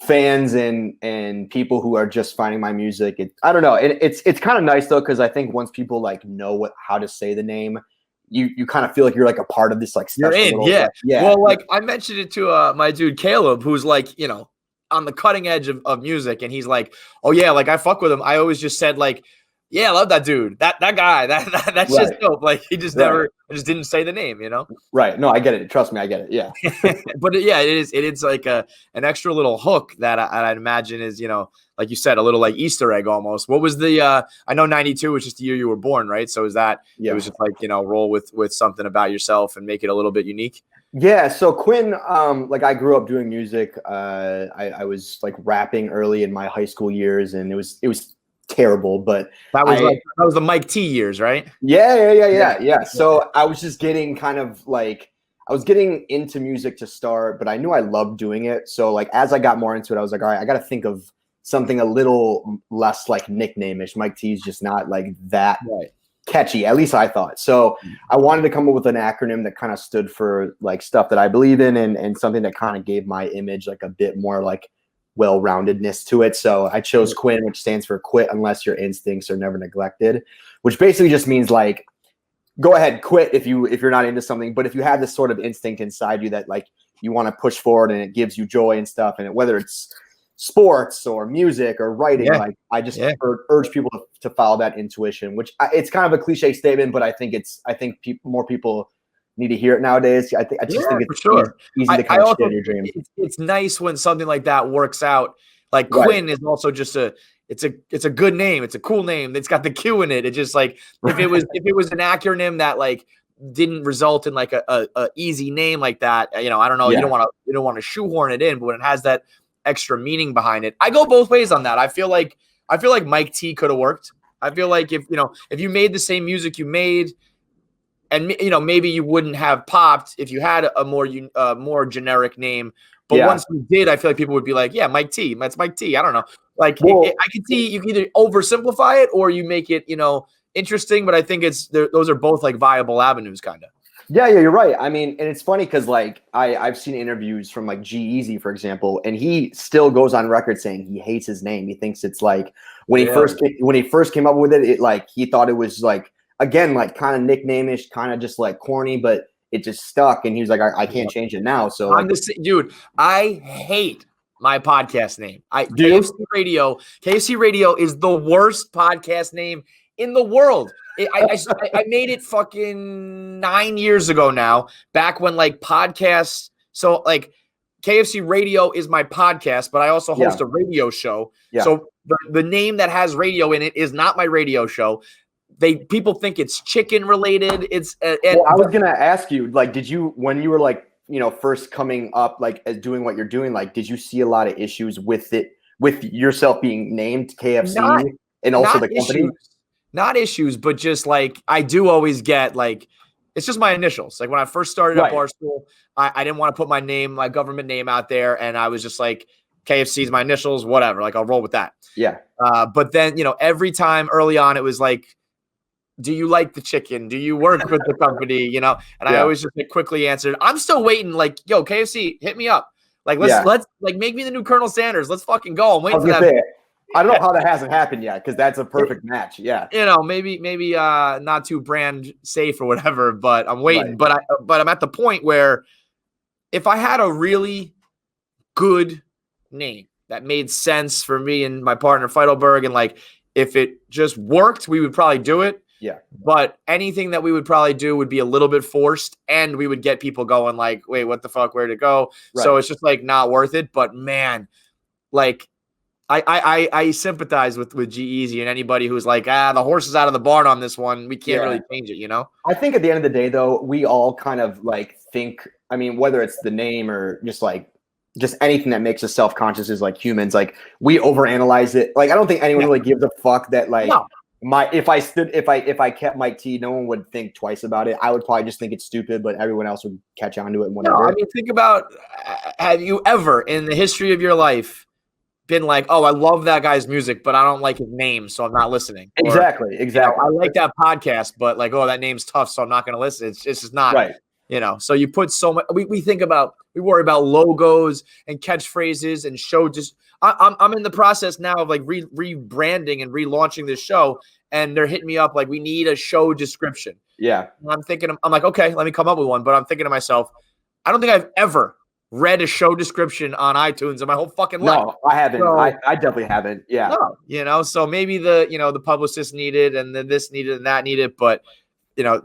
[SPEAKER 2] fans and people who are just finding my music. I don't know. It's kind of nice though because I think once people like know how to say the name, you kind of feel like you're like a part of this like
[SPEAKER 1] you're in. Yeah. Well, like I mentioned it to my dude Caleb, who's like on the cutting edge of music, and he's like, oh yeah, like I fuck with him. I always just said like, yeah, I love that dude, that guy, that's just dope. Like he just I just didn't say the name,
[SPEAKER 2] Right. No, I get it. Trust me, I get it. Yeah.
[SPEAKER 1] But yeah, it is like an extra little hook that I'd imagine is, like you said, a little like Easter egg almost. What was the I know 92 was just the year you were born, right? So is that it was just like, roll with something about yourself and make it a little bit unique?
[SPEAKER 2] Yeah, so Quinn, like I grew up doing music. I was like rapping early in my high school years, and it was terrible. But
[SPEAKER 1] that was the Mike T years, right?
[SPEAKER 2] Yeah. So I was just getting kind of like I was getting into music to start, but I knew I loved doing it. So like as I got more into it, I was like, all right, I got to think of something a little less like nickname-ish. Mike T is just not like that. Right. Catchy, at least I thought. So I wanted to come up with an acronym that kind of stood for like stuff that I believe in and something that kind of gave my image like a bit more like well-roundedness to it. So I chose Quinn, which stands for quit unless your instincts are never neglected, which basically just means like go ahead, quit if you're not into something, but if you have this sort of instinct inside you that like you want to push forward and it gives you joy and stuff, and whether it's sports or music or writing, like I just urge people to follow that intuition, which it's kind of a cliche statement, but I think more people need to hear it nowadays. I just think it's easy to kind of share your dreams.
[SPEAKER 1] It's nice when something like that works out. Like Quinn is also just it's a good name. It's a cool name. It's got the Q in it. It's just like if it was an acronym that like didn't result in like a easy name like that, I don't know. You don't want to shoehorn it in, but when it has that extra meaning behind it, I go both ways on that. I feel like Mike T could have worked. I feel like if you made the same music you made, and maybe you wouldn't have popped if you had a more generic name. But once you did, I feel like people would be like, yeah, Mike T. That's Mike T. I don't know. Like I can see you can either oversimplify it or you make it interesting. But I think those are both like viable avenues, kind of.
[SPEAKER 2] Yeah, you're right. I mean, and it's funny because like I've seen interviews from like G-Eazy, for example, and he still goes on record saying he hates his name. He thinks it's like when he first came up with it, like he thought it was like again like kind of nickname-ish, kind of just like corny, but it just stuck. And he was like, I can't change it now. So
[SPEAKER 1] dude, I hate my podcast name. KFC Radio is the worst podcast name in the world. I made it fucking 9 years ago now, back when like podcasts. So like KFC Radio is my podcast, but I also host a radio show. Yeah. So the name that has radio in it is not my radio show. People think it's chicken related. I
[SPEAKER 2] was going to ask you, like, did you, when you were like first coming up, like as doing what you're doing, like did you see a lot of issues with it, with yourself being named KFC and also
[SPEAKER 1] not
[SPEAKER 2] the company?
[SPEAKER 1] issues, not issues, but just like I do always get like it's just my initials. Like when I first started at Barstool, I didn't want to put my name, my government name out there, and I was just like KFC is my initials, whatever. Like I'll roll with that.
[SPEAKER 2] Yeah.
[SPEAKER 1] But then every time early on, it was like, do you like the chicken? Do you work with the company? And I always just quickly answered, I'm still waiting. Like, yo, KFC, hit me up. Like, let's like make me the new Colonel Sanders. Let's fucking go. I'm waiting for that.
[SPEAKER 2] I don't know how that hasn't happened yet, because that's a perfect match. Yeah.
[SPEAKER 1] Maybe not too brand safe or whatever, but I'm waiting. Right. But I'm at the point where if I had a really good name that made sense for me and my partner Feidelberg, and like if it just worked, we would probably do it.
[SPEAKER 2] Yeah.
[SPEAKER 1] But anything that we would probably do would be a little bit forced, and we would get people going like, wait, what the fuck, where'd it go? Right. So it's just like not worth it. But man, like I sympathize with G-Eazy and anybody who's like, the horse is out of the barn on this one. We can't really change it,
[SPEAKER 2] I think at the end of the day, though, we all kind of like think, I mean, whether it's the name or just anything that makes us self-conscious as like humans, like we overanalyze it. Like I don't think anyone really gives a fuck that like if I kept Mike T, no one would think twice about it. I would probably just think it's stupid, but everyone else would catch on to it and whatever.
[SPEAKER 1] No, I mean, think about, have you ever in the history of your life been like, oh, I love that guy's music, but I don't like his name, so I'm not listening?
[SPEAKER 2] Exactly.
[SPEAKER 1] I like that podcast, but like, oh, that name's tough, so I'm not going to listen. It's just not
[SPEAKER 2] right.
[SPEAKER 1] So you put so much. We worry about logos and catchphrases and show. Just I'm in the process now of like rebranding and relaunching this show, and they're hitting me up like, we need a show description.
[SPEAKER 2] Yeah,
[SPEAKER 1] and I'm thinking, I'm like, okay, let me come up with one. But I'm thinking to myself, I don't think I've ever read a show description on iTunes in my whole fucking life.
[SPEAKER 2] No, I haven't. So, I definitely haven't. Yeah.
[SPEAKER 1] No, so maybe the publicist needed, and then this needed, and that needed, but.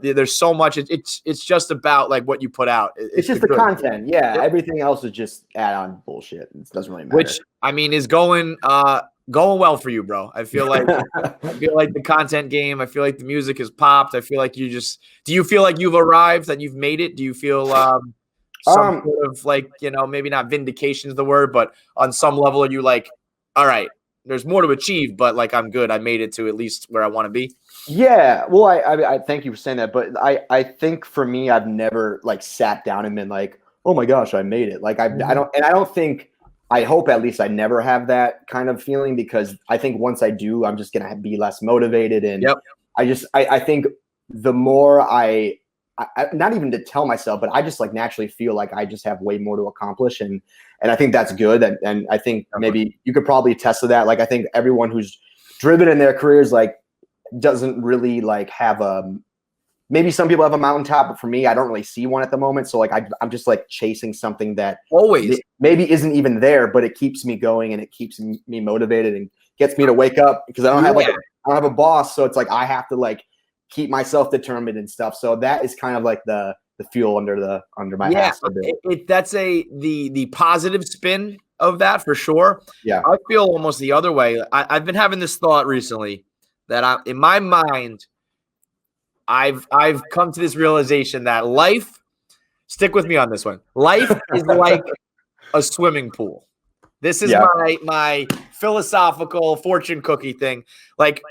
[SPEAKER 1] There's so much. It's just about like what you put out.
[SPEAKER 2] It's just the content. Yeah. Everything else is just add-on bullshit. It doesn't really matter.
[SPEAKER 1] Which I mean is going well for you, bro. I feel like the content game. I feel like the music has popped. I feel like do you feel like you've arrived, that you've made it? Do you feel some sort of like, maybe not vindication is the word, but on some level are you like, all right, there's more to achieve, but like I'm good. I made it to at least where I want to be.
[SPEAKER 2] Yeah, well, I thank you for saying that, but I think for me, I've never like sat down and been like, oh my gosh, I made it. Like I don't think, I hope at least I never have that kind of feeling, because I think once I do, I'm just gonna be less motivated, and I think the more I not even to tell myself, but I just like naturally feel like I just have way more to accomplish, and I think that's good, and I think maybe you could probably attest to that. Like I think everyone who's driven in their careers like doesn't really like have maybe some people have a mountaintop, but for me, I don't really see one at the moment. So like I'm just like chasing something that
[SPEAKER 1] always
[SPEAKER 2] maybe isn't even there, but it keeps me going and it keeps me motivated and gets me to wake up, because I don't have I don't have a boss, so it's like I have to like keep myself determined and stuff. So that is kind of like the fuel under my ass a bit.
[SPEAKER 1] That's the positive spin of that for sure.
[SPEAKER 2] Yeah,
[SPEAKER 1] I feel almost the other way. I've been having this thought recently that in my mind, I've come to this realization that life, stick with me on this one, life is like a swimming pool. This is my philosophical fortune cookie thing. Like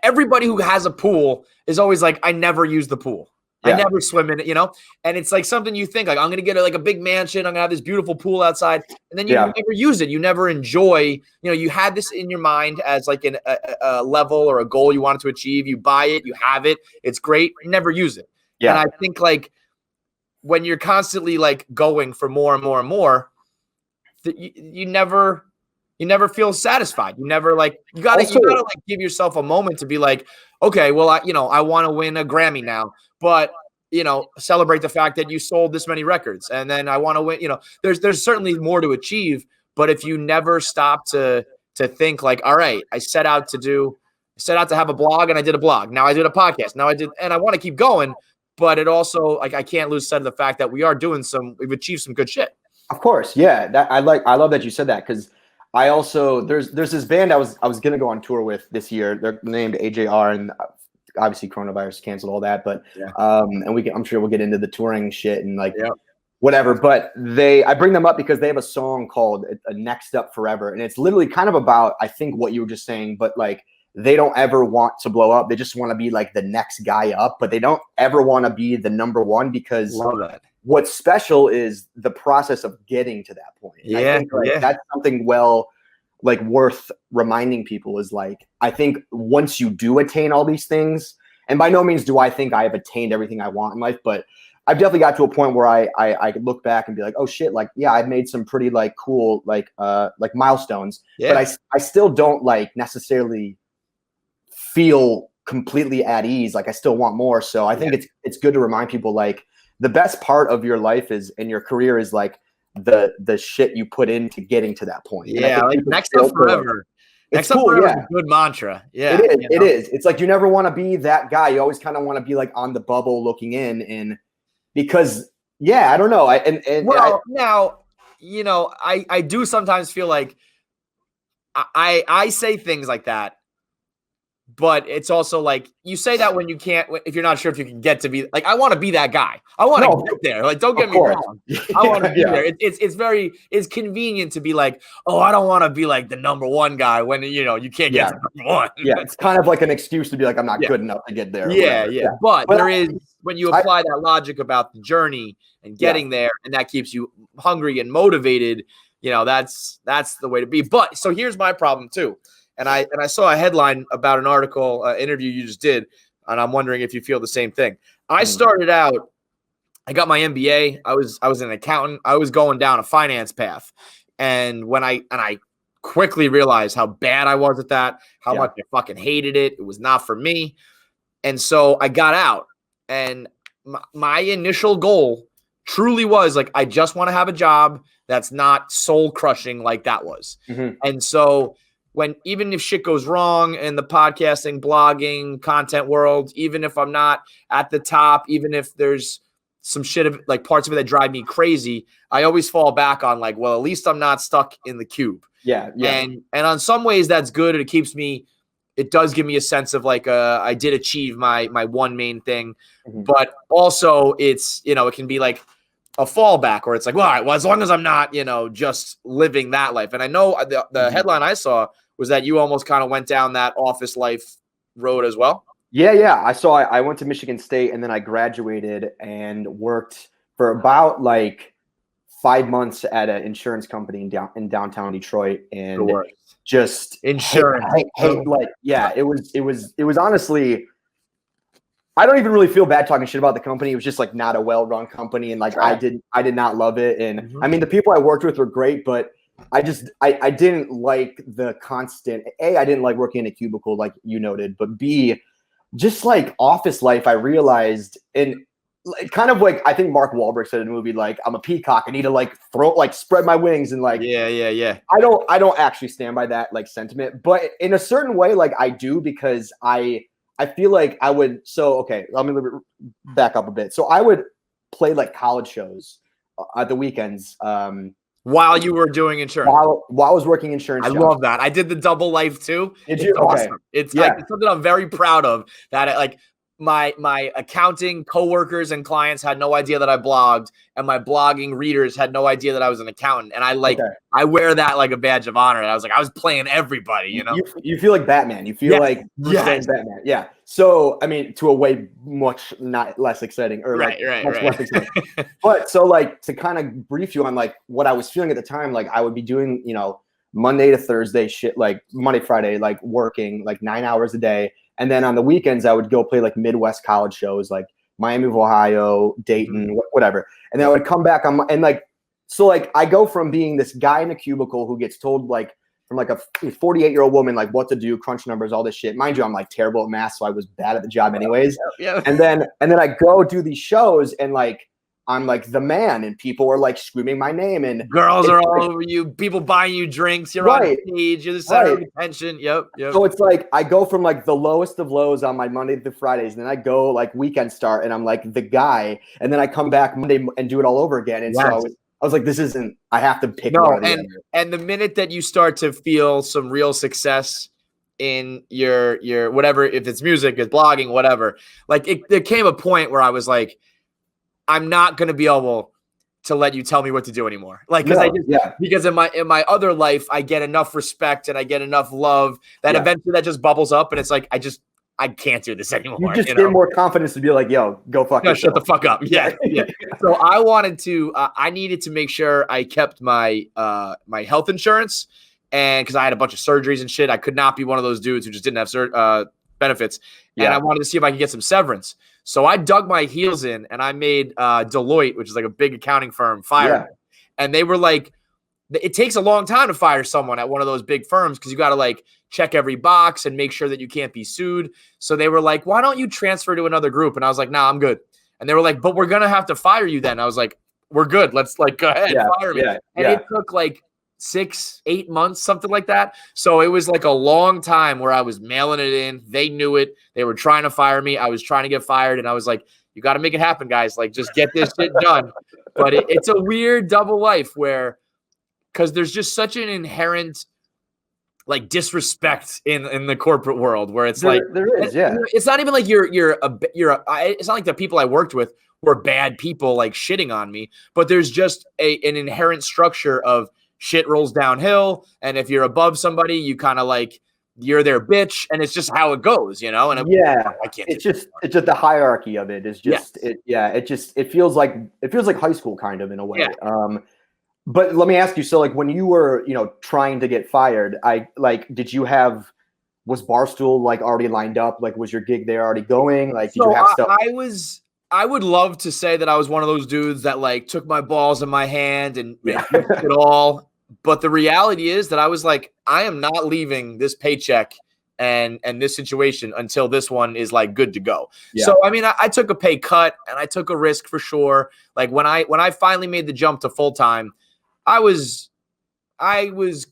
[SPEAKER 1] everybody who has a pool is always like, I never use the pool. I never swim in it, and it's like something you think like, I'm going to get like a big mansion. I'm going to have this beautiful pool outside. And then you never use it. You never enjoy, you had this in your mind as like a level or a goal you wanted to achieve. You buy it, you have it. It's great. You never use it. Yeah. And I think like when you're constantly like going for more and more and more, you never feel satisfied. You never like, you gotta like give yourself a moment to be like, okay, well, I want to win a Grammy now, but celebrate the fact that you sold this many records, and then I want to win. There's certainly more to achieve, but if you never stop to think like, all right, I set out to have a blog, and I did a blog. Now I did a podcast. Now I did, and I want to keep going, but it also like I can't lose sight of the fact that we've achieved some good shit.
[SPEAKER 2] Of course, yeah. I love that you said that, because I also there's this band I was gonna go on tour with this year. They're named AJR, and obviously coronavirus canceled all that, but and I'm sure we'll get into the touring shit and like whatever. But I bring them up because they have a song called Next Up Forever. And it's literally kind of about, I think, what you were just saying, but like, they don't ever want to blow up. They just want to be like the next guy up, but they don't ever want to be the number one, because
[SPEAKER 1] Love that.
[SPEAKER 2] what's special is the process of getting to that point. And I think that's something worth reminding people is like, I think once you do attain all these things, and by no means do I think I have attained everything I want in life, but I've definitely got to a point where I could look back and be like, oh shit, like, yeah, I've made some pretty like cool, like milestones, but I still don't like necessarily feel completely at ease. Like I still want more. So I think it's good to remind people like the best part of your life is, and your career is like the shit you put into getting to that point.
[SPEAKER 1] Yeah. Like Next Up Forever. Next Up Forever is a good mantra. Yeah.
[SPEAKER 2] It is. It's like, you never want to be that guy. You always kind of want to be like on the bubble looking in, and because I don't know.
[SPEAKER 1] Now, you know, I do sometimes feel like I say things like that, but it's also like you say that when you can't, if you're not sure if you can get to be like, I want to be that guy. I want to get there. Like, don't get me wrong. I want to be there. It's convenient to be like, oh, I don't want to be like the number one guy when, you know, you can't get to number one.
[SPEAKER 2] Yeah. It's kind of like an excuse to be like, I'm not good enough to get there.
[SPEAKER 1] Yeah. But there is, when you apply that logic about the journey and getting there, and that keeps you hungry and motivated, you know, that's the way to be. But so here's my problem too. And I saw a headline about an article, interview you just did, and I'm wondering if you feel the same thing. I started out, I got my MBA. I was an accountant. I was going down a finance path, and when I quickly realized how bad I was at that, how much I fucking hated it. It was not for me, and so I got out. And my initial goal truly was like, I just want to have a job that's not soul crushing like that was, and so. Even if shit goes wrong in the podcasting, blogging, content world, even if I'm not at the top, even if there's some shit of like parts of it that drive me crazy, I always fall back on like, well, at least I'm not stuck in the cube.
[SPEAKER 2] Yeah.
[SPEAKER 1] And on some ways that's good. It does give me a sense of like, I did achieve my one main thing, but also it's, you know, it can be like a fallback, or it's like, well, all right, well, as long as I'm not, you know, just living that life. And I know the headline I saw was that you almost kind of went down that office life road as well.
[SPEAKER 2] Yeah. I went to Michigan State, and then I graduated and worked for about like 5 months at an insurance company in downtown Detroit, and just
[SPEAKER 1] insurance.
[SPEAKER 2] It was honestly, I don't even really feel bad talking shit about the company. It was just like not a well-run company, and like I did not love it. And I mean, the people I worked with were great, but I didn't like the constant. A, I didn't like working in a cubicle, like you noted, but B, just like office life, I realized, and kind of like I think Mark Wahlberg said in the movie, like, I'm a peacock. I need to like spread my wings and like I don't actually stand by that like sentiment, but in a certain way, like I do, because I feel like I would. So okay, let me back up a bit. So I would play like college shows at the weekends.
[SPEAKER 1] While you were doing insurance,
[SPEAKER 2] while I was working insurance,
[SPEAKER 1] I love that. I did the double life too.
[SPEAKER 2] Did you?
[SPEAKER 1] Awesome. Okay. It's something I'm very proud of. That like my accounting coworkers and clients had no idea that I blogged, and my blogging readers had no idea that I was an accountant. And I wear that like a badge of honor. And I was like, I was playing everybody. You know,
[SPEAKER 2] you feel like Batman. You feel like Batman. Yeah. So I mean, to a way much not less exciting, or much less exciting. But so like to kind of brief you on like what I was feeling at the time, like I would be doing, you know, Monday to Thursday shit, like Monday, Friday, like working like 9 hours a day. And then on the weekends, I would go play like Midwest college shows, like Miami of Ohio, Dayton, whatever. And then I would come back on and like, so like I go from being this guy in a cubicle who gets told like from like a 48-year-old woman, like what to do, crunch numbers, all this shit. Mind you, I'm like terrible at math, so I was bad at the job anyways.
[SPEAKER 1] Yeah.
[SPEAKER 2] And then I go do these shows, and like I'm like the man, and people are like screaming my name, and
[SPEAKER 1] girls are all over you, people buying you drinks, you're on stage, you're the center of attention. Yep.
[SPEAKER 2] So it's like I go from like the lowest of lows on my Monday to Fridays, and then I go like weekend start, and I'm like the guy, and then I come back Monday and do it all over again. And so I was like, this isn't, I have to pick one.
[SPEAKER 1] And the minute that you start to feel some real success in your whatever, if it's music, it's blogging, whatever, like there came a point where I was like, I'm not going to be able to let you tell me what to do anymore. Like, because in my other life, I get enough respect and I get enough love that eventually that just bubbles up, and it's like I can't do this anymore.
[SPEAKER 2] You just get more confidence to be like, yo, go fuck yourself.
[SPEAKER 1] Shut the fuck up. Yeah. So I wanted to, I needed to make sure I kept my my health insurance, and because I had a bunch of surgeries and shit, I could not be one of those dudes who just didn't have benefits. And I wanted to see if I could get some severance. So I dug my heels in and I made Deloitte, which is like a big accounting firm, fire me. And they were like, it takes a long time to fire someone at one of those big firms because you got to like check every box and make sure that you can't be sued. So they were like, why don't you transfer to another group? And I was like, nah, I'm good. And they were like, but we're going to have to fire you then. I was like, we're good. Let's like, go ahead, fire me. And it took like 6-8 months, something like that. So it was like a long time where I was mailing it in. They knew it. They were trying to fire me. I was trying to get fired. And I was like, you got to make it happen, guys. Like, just get this shit done. But it's a weird double life where, because there's just such an inherent like disrespect in the corporate world where it's like
[SPEAKER 2] there is,
[SPEAKER 1] it's not even like it's not like the people I worked with were bad people like shitting on me, but there's just an inherent structure of shit rolls downhill, and if you're above somebody, you kind of like you're their bitch, and it's just how it goes, you know. And I can't. It's just
[SPEAKER 2] the hierarchy of it is just it feels like high school kind of in a way.
[SPEAKER 1] Yeah.
[SPEAKER 2] But let me ask you, so like when you were, trying to get fired, was Barstool like already lined up? Like, was your gig there already going? Like, did you have stuff?
[SPEAKER 1] I would love to say that I was one of those dudes that like took my balls in my hand and did it all. But the reality is that I was like, I am not leaving this paycheck and this situation until this one is like good to go. Yeah. So, I mean, I took a pay cut and I took a risk for sure. Like when I finally made the jump to full time, I was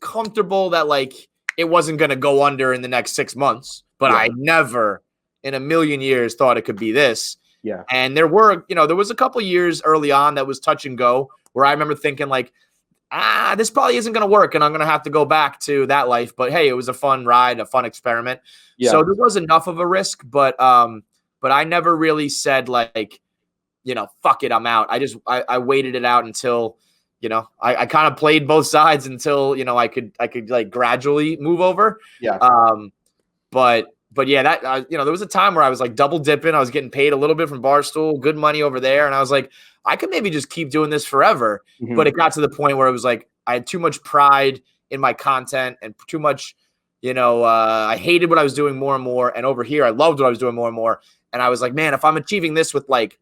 [SPEAKER 1] comfortable that like it wasn't going to go under in the next 6 months, but I never in a million years thought it could be this.
[SPEAKER 2] Yeah.
[SPEAKER 1] And there was a couple years early on that was touch and go where I remember thinking like, this probably isn't going to work and I'm going to have to go back to that life. But hey, it was a fun ride, a fun experiment. Yeah. So there was enough of a risk, but I never really said like, fuck it, I'm out. I waited it out until, I kind of played both sides until, I could like gradually move over.
[SPEAKER 2] Yeah.
[SPEAKER 1] But yeah, that, there was a time where I was like double dipping. I was getting paid a little bit from Barstool, good money over there. And I was like, I could maybe just keep doing this forever. Mm-hmm. But it got to the point where it was like, I had too much pride in my content and too much, I hated what I was doing more and more. And over here, I loved what I was doing more and more. And I was like, man, if I'm achieving this with like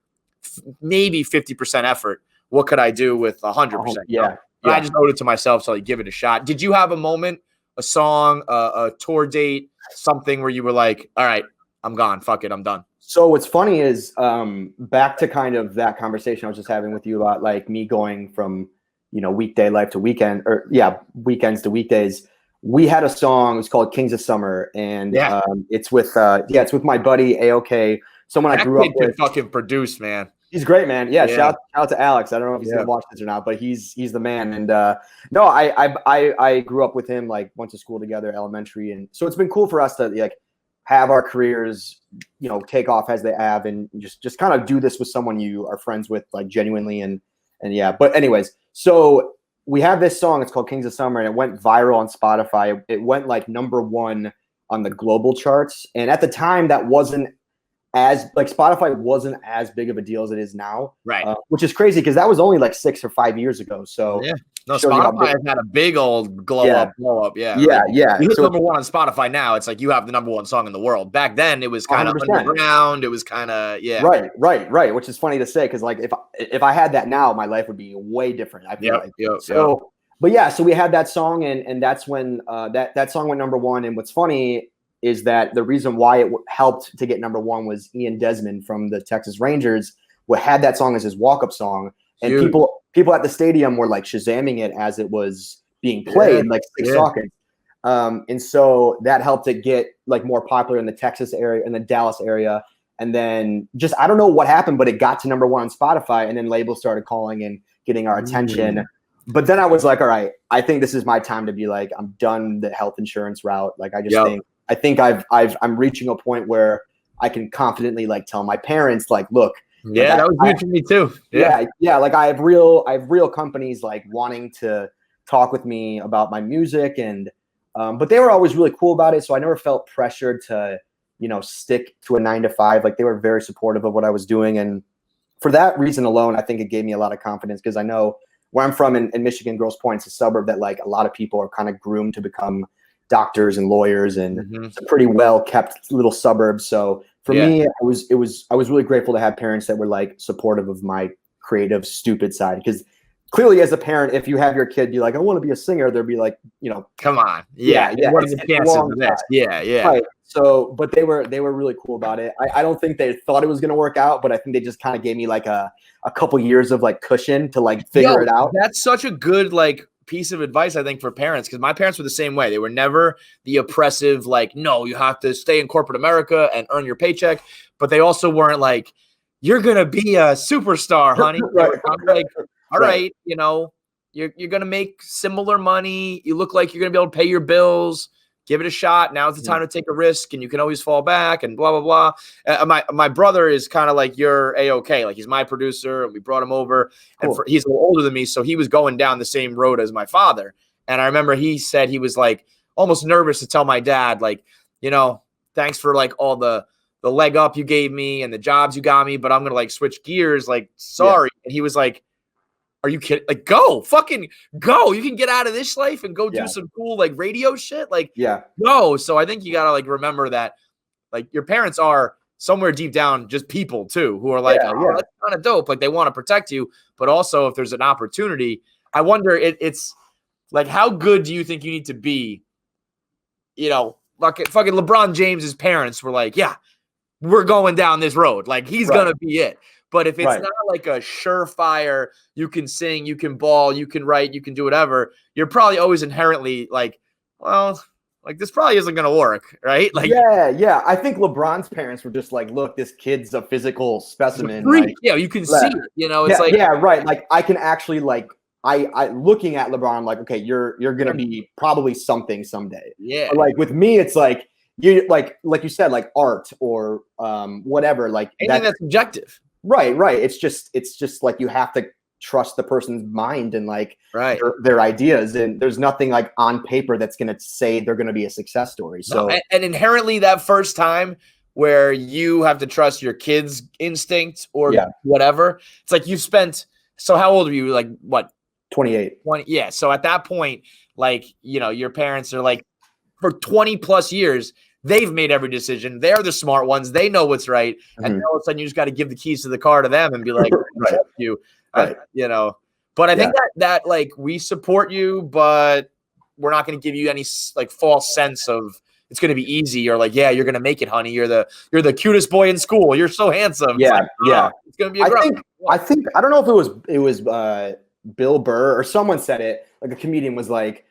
[SPEAKER 1] maybe 50% effort, what could I do with 100%?
[SPEAKER 2] Yeah.
[SPEAKER 1] I just owed it to myself to like give it a shot. Did you have a moment, a song, a tour date, something where you were like, all right, I'm gone. Fuck it. I'm done.
[SPEAKER 2] So what's funny is back to kind of that conversation I was just having with you about like me going from, weekday life to weekend weekends to weekdays. We had a song, it's called Kings of Summer. And it's with my buddy AOK, someone I grew up with.
[SPEAKER 1] Fucking produced, man.
[SPEAKER 2] He's great, man. Yeah. Shout out to Alex. I don't know if he's gonna watch this or not, but he's the man. And no, I grew up with him, like went to school together, elementary, and so it's been cool for us to like have our careers, take off as they have, and just kind of do this with someone you are friends with, like genuinely, and yeah. But anyways, so we have this song. It's called Kings of Summer, and it went viral on Spotify. It went like #1 on the global charts, and at the time that wasn't as like Spotify wasn't as big of a deal as it is now,
[SPEAKER 1] right?
[SPEAKER 2] Which is crazy because that was only like 6 or 5 years ago. So
[SPEAKER 1] yeah, no, Spotify has had a big old blow up. Yeah. You hit #1 on Spotify now. It's like you have the #1 song in the world. Back then, it was kind of underground. It was kind of
[SPEAKER 2] right. Which is funny to say because like if I had that now, my life would be way different. I feel like. But yeah, so we had that song, and that's when that song went #1. And what's funny is that the reason why it helped to get #1 was Ian Desmond from the Texas Rangers had that song as his walk-up song. And people at the stadium were like Shazamming it as it was being played, like 6 seconds. And so that helped it get like more popular in the Texas area, in the Dallas area. And then just, I don't know what happened, but it got to #1 on Spotify, and then labels started calling and getting our attention. But then I was like, all right, I think this is my time to be like, I'm done the health insurance route. Like, I think I'm reaching a point where I can confidently like tell my parents, like, look,
[SPEAKER 1] Yeah, that was huge for me too.
[SPEAKER 2] Yeah. Like I have real companies like wanting to talk with me about my music, and but they were always really cool about it. So I never felt pressured to, stick to a 9 to 5. Like they were very supportive of what I was doing. And for that reason alone, I think it gave me a lot of confidence, because I know where I'm from in Michigan, Grosse Point's a suburb that like a lot of people are kind of groomed to become doctors and lawyers, and it's a pretty well kept little suburb. So for me, I was really grateful to have parents that were like supportive of my creative, stupid side. Because clearly, as a parent, if you have your kid be like, I want to be a singer, they'll be like,
[SPEAKER 1] come on. What are the chances of this? Yeah.
[SPEAKER 2] Right. So, but they were really cool about it. I don't think they thought it was going to work out, but I think they just kind of gave me like a couple years of like cushion to like figure it out.
[SPEAKER 1] That's such a good like piece of advice, I think, for parents, because my parents were the same way. They were never the oppressive, like, no, you have to stay in corporate America and earn your paycheck. But they also weren't like, you're going to be a superstar, honey.
[SPEAKER 2] Right.
[SPEAKER 1] I'm like, all right, you're going to make similar money. You look like you're going to be able to pay your bills. Give it a shot. Now's the time to take a risk, and you can always fall back and blah, blah, blah. My brother is kind of like your A-OK. Like he's my producer, and we brought him over. Cool. And he's a little older than me, so he was going down the same road as my father. And I remember he said he was like almost nervous to tell my dad, like, thanks for like all the leg up you gave me and the jobs you got me, but I'm going to like switch gears. Like, sorry. Yeah. And he was like, are you kidding? Like, fucking go. You can get out of this life and go do some cool, like, radio shit. Like, go. So I think you got to, like, remember that, like, your parents are somewhere deep down just people, too, who are like, that's kind of dope. Like, they want to protect you. But also, if there's an opportunity, I wonder, it's, like, how good do you think you need to be? Fucking LeBron James's parents were like, yeah, we're going down this road. Like, he's going to be it. But if it's not like a surefire, you can sing, you can ball, you can write, you can do whatever, you're probably always inherently like, well, like this probably isn't going to work, right? Like,
[SPEAKER 2] yeah. I think LeBron's parents were just like, look, this kid's a physical specimen.
[SPEAKER 1] Like, you can see it. It's like,
[SPEAKER 2] right. Like I can actually like, I looking at LeBron, I'm like, okay, you're going to be probably something someday.
[SPEAKER 1] Yeah.
[SPEAKER 2] But like with me, it's like you like you said, like art or whatever. Like
[SPEAKER 1] anything that's objective.
[SPEAKER 2] Right. It's just like you have to trust the person's mind and like their ideas, and there's nothing like on paper that's going to say they're going to be a success story. So
[SPEAKER 1] and inherently that first time where you have to trust your kid's instinct or whatever, it's like you've spent. So how old are you? Like what?
[SPEAKER 2] 28.
[SPEAKER 1] 20. Yeah. So at that point, like, your parents are like for 20 plus years, they've made every decision. They're the smart ones. They know what's right. And then all of a sudden you just got to give the keys to the car to them and be like, but I think that like we support you, but we're not going to give you any like false sense of it's going to be easy or like, you're going to make it, honey. You're the cutest boy in school. You're so handsome.
[SPEAKER 2] Yeah.
[SPEAKER 1] It's going to be a
[SPEAKER 2] I think, I don't know if it was Bill Burr or someone said it, like a comedian was like,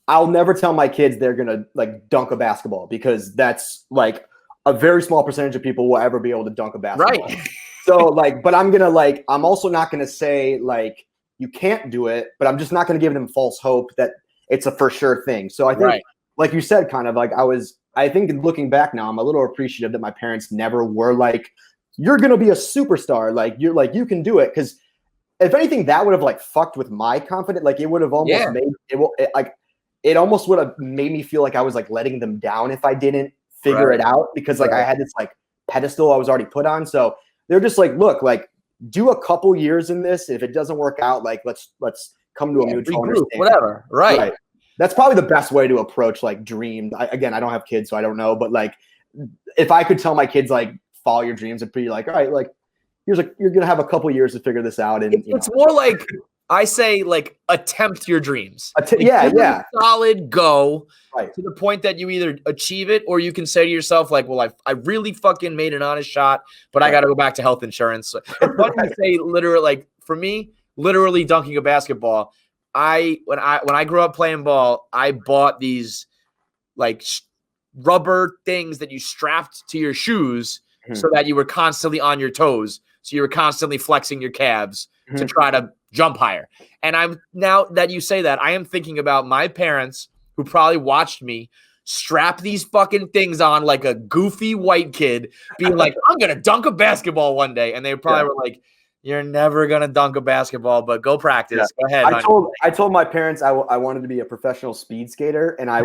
[SPEAKER 2] I'll never tell my kids they're going to like dunk a basketball, because that's like a very small percentage of people will ever be able to dunk a basketball.
[SPEAKER 1] Right.
[SPEAKER 2] So like, but I'm also not going to say like, you can't do it, but I'm just not going to give them false hope that it's a for sure thing. So I think, like you said, kind of like I think looking back now, I'm a little appreciative that my parents never were like, you're going to be a superstar. Like you can do it. Cause if anything, that would have like fucked with my confidence. Like it would have almost it almost would have made me feel like I was like letting them down if I didn't figure it out, because like I had this like pedestal I was already put on. So they're just like, look, like do a couple years in this. If it doesn't work out, like let's come to a mutual understanding.
[SPEAKER 1] Whatever. Right.
[SPEAKER 2] That's probably the best way to approach like dreams. Again, I don't have kids, so I don't know. But like if I could tell my kids like follow your dreams and be like, all right, like you're gonna have a couple years to figure this out. And
[SPEAKER 1] it's more like I say like attempt your dreams. Solid go to the point that you either achieve it or you can say to yourself like, well, I really fucking made an honest shot, but I got to go back to health insurance. So it's funny to say literally, like for me, literally dunking a basketball. When I grew up playing ball, I bought these like rubber things that you strapped to your shoes so that you were constantly on your toes. So you were constantly flexing your calves to try to jump higher. And I'm now that you say that, I am thinking about my parents who probably watched me strap these fucking things on like a goofy white kid, being like, I'm gonna dunk a basketball one day. And they probably were like, you're never gonna dunk a basketball, but go practice. Go ahead, honey.
[SPEAKER 2] I told my parents I wanted to be a professional speed skater, and I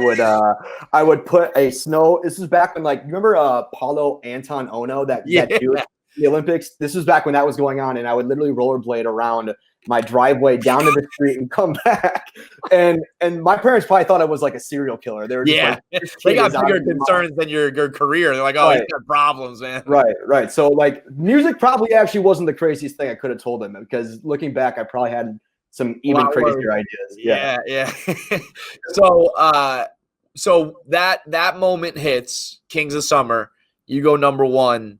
[SPEAKER 2] would put a snow. This was back when, like, you remember Paulo Anton Ono, that dude in the Olympics. This was back when that was going on, and I would literally rollerblade around my driveway down to the street and come back. And my parents probably thought I was like a serial killer. They were just like,
[SPEAKER 1] they got bigger concerns than your career. They're like, oh, he's got problems, man.
[SPEAKER 2] Right. So like, music probably actually wasn't the craziest thing I could have told them, because looking back, I probably had some even crazier ideas.
[SPEAKER 1] Yeah. So that moment hits, Kings of Summer. You go number one,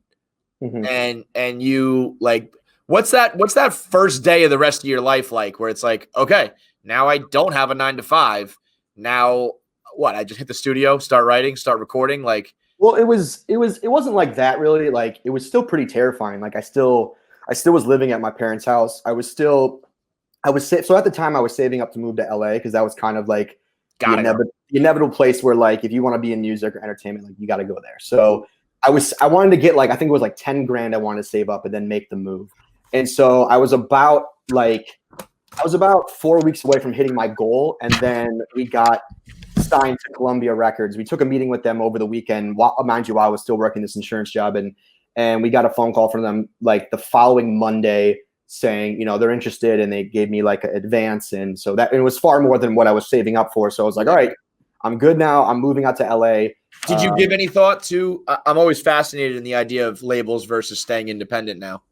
[SPEAKER 1] and you like. What's that first day of the rest of your life like, where it's like, okay, now I don't have a 9 to 5. Now what? I just hit the studio, start writing, start recording. Like,
[SPEAKER 2] well, it wasn't like that really. Like, it was still pretty terrifying. Like, I still was living at my parents' house. So at the time I was saving up to move to LA, because that was kind of like the inevitable place where, like, if you want to be in music or entertainment, like, you got to go there. So I wanted to get, like, I think it was like 10 grand I wanted to save up and then make the move. And so I was about 4 weeks away from hitting my goal. And then we got signed to Columbia Records. We took a meeting with them over the weekend, mind you, while I was still working this insurance job. And we got a phone call from them like the following Monday saying, they're interested, and they gave me like an advance. And so it was far more than what I was saving up for. So I was like, all right, I'm good now. I'm moving out to LA.
[SPEAKER 1] Did you give any thought to, I'm always fascinated in the idea of labels versus staying independent now.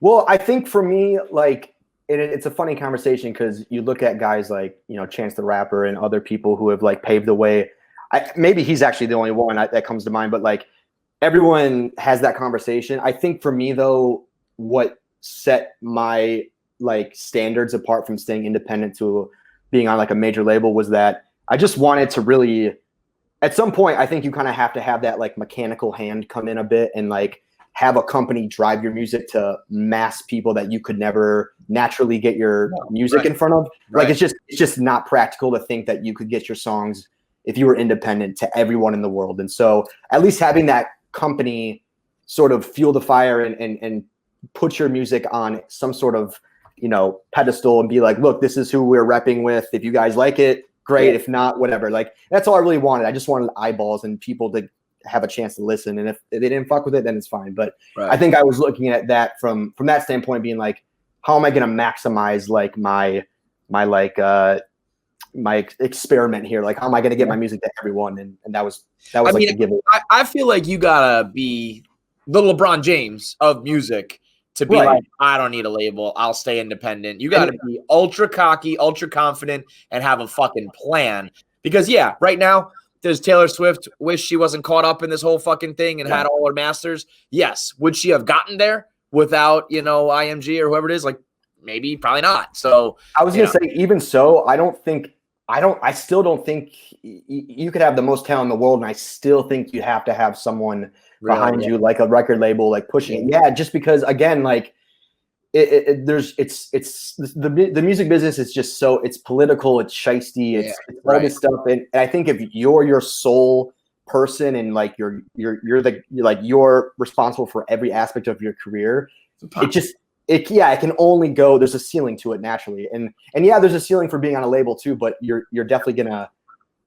[SPEAKER 2] Well, I think for me, like, it's a funny conversation, because you look at guys like, Chance the Rapper and other people who have like paved the way. Maybe he's actually the only one that comes to mind, but like, everyone has that conversation. I think for me though, what set my like standards apart from staying independent to being on like a major label was that I just wanted to really, at some point, I think you kind of have to have that like mechanical hand come in a bit, and like have a company drive your music to mass people that you could never naturally get your music in front of. Like, it's just not practical to think that you could get your songs, if you were independent, to everyone in the world. And so at least having that company sort of fuel the fire and put your music on some sort of, pedestal, and be like, look, this is who we're repping with. If you guys like it, great. If not, whatever. Like, that's all I really wanted. I just wanted eyeballs and people to have a chance to listen. And if they didn't fuck with it, then it's fine. But I think I was looking at that from that standpoint, being like, how am I going to maximize like my experiment here? Like, how am I going to get my music to everyone? And that was the giveaway.
[SPEAKER 1] I feel like you gotta be the LeBron James of music to be like, I don't need a label, I'll stay independent. You gotta be ultra cocky, ultra confident, and have a fucking plan. Because right now, does Taylor Swift wish she wasn't caught up in this whole fucking thing and had all her masters? Yes. Would she have gotten there without, IMG or whoever it is? Like, maybe, probably not. So
[SPEAKER 2] I was going to say, even so, I still don't think you could have the most talent in the world, and I still think you have to have someone behind you, like a record label, like pushing it. Yeah, just because, again, like, the music business is just so, it's political, it's shiesty, it's all this stuff, and I think if you're your sole person and like you're responsible for every aspect of your career, it can only go, there's a ceiling to it naturally, and there's a ceiling for being on a label too, but you're definitely gonna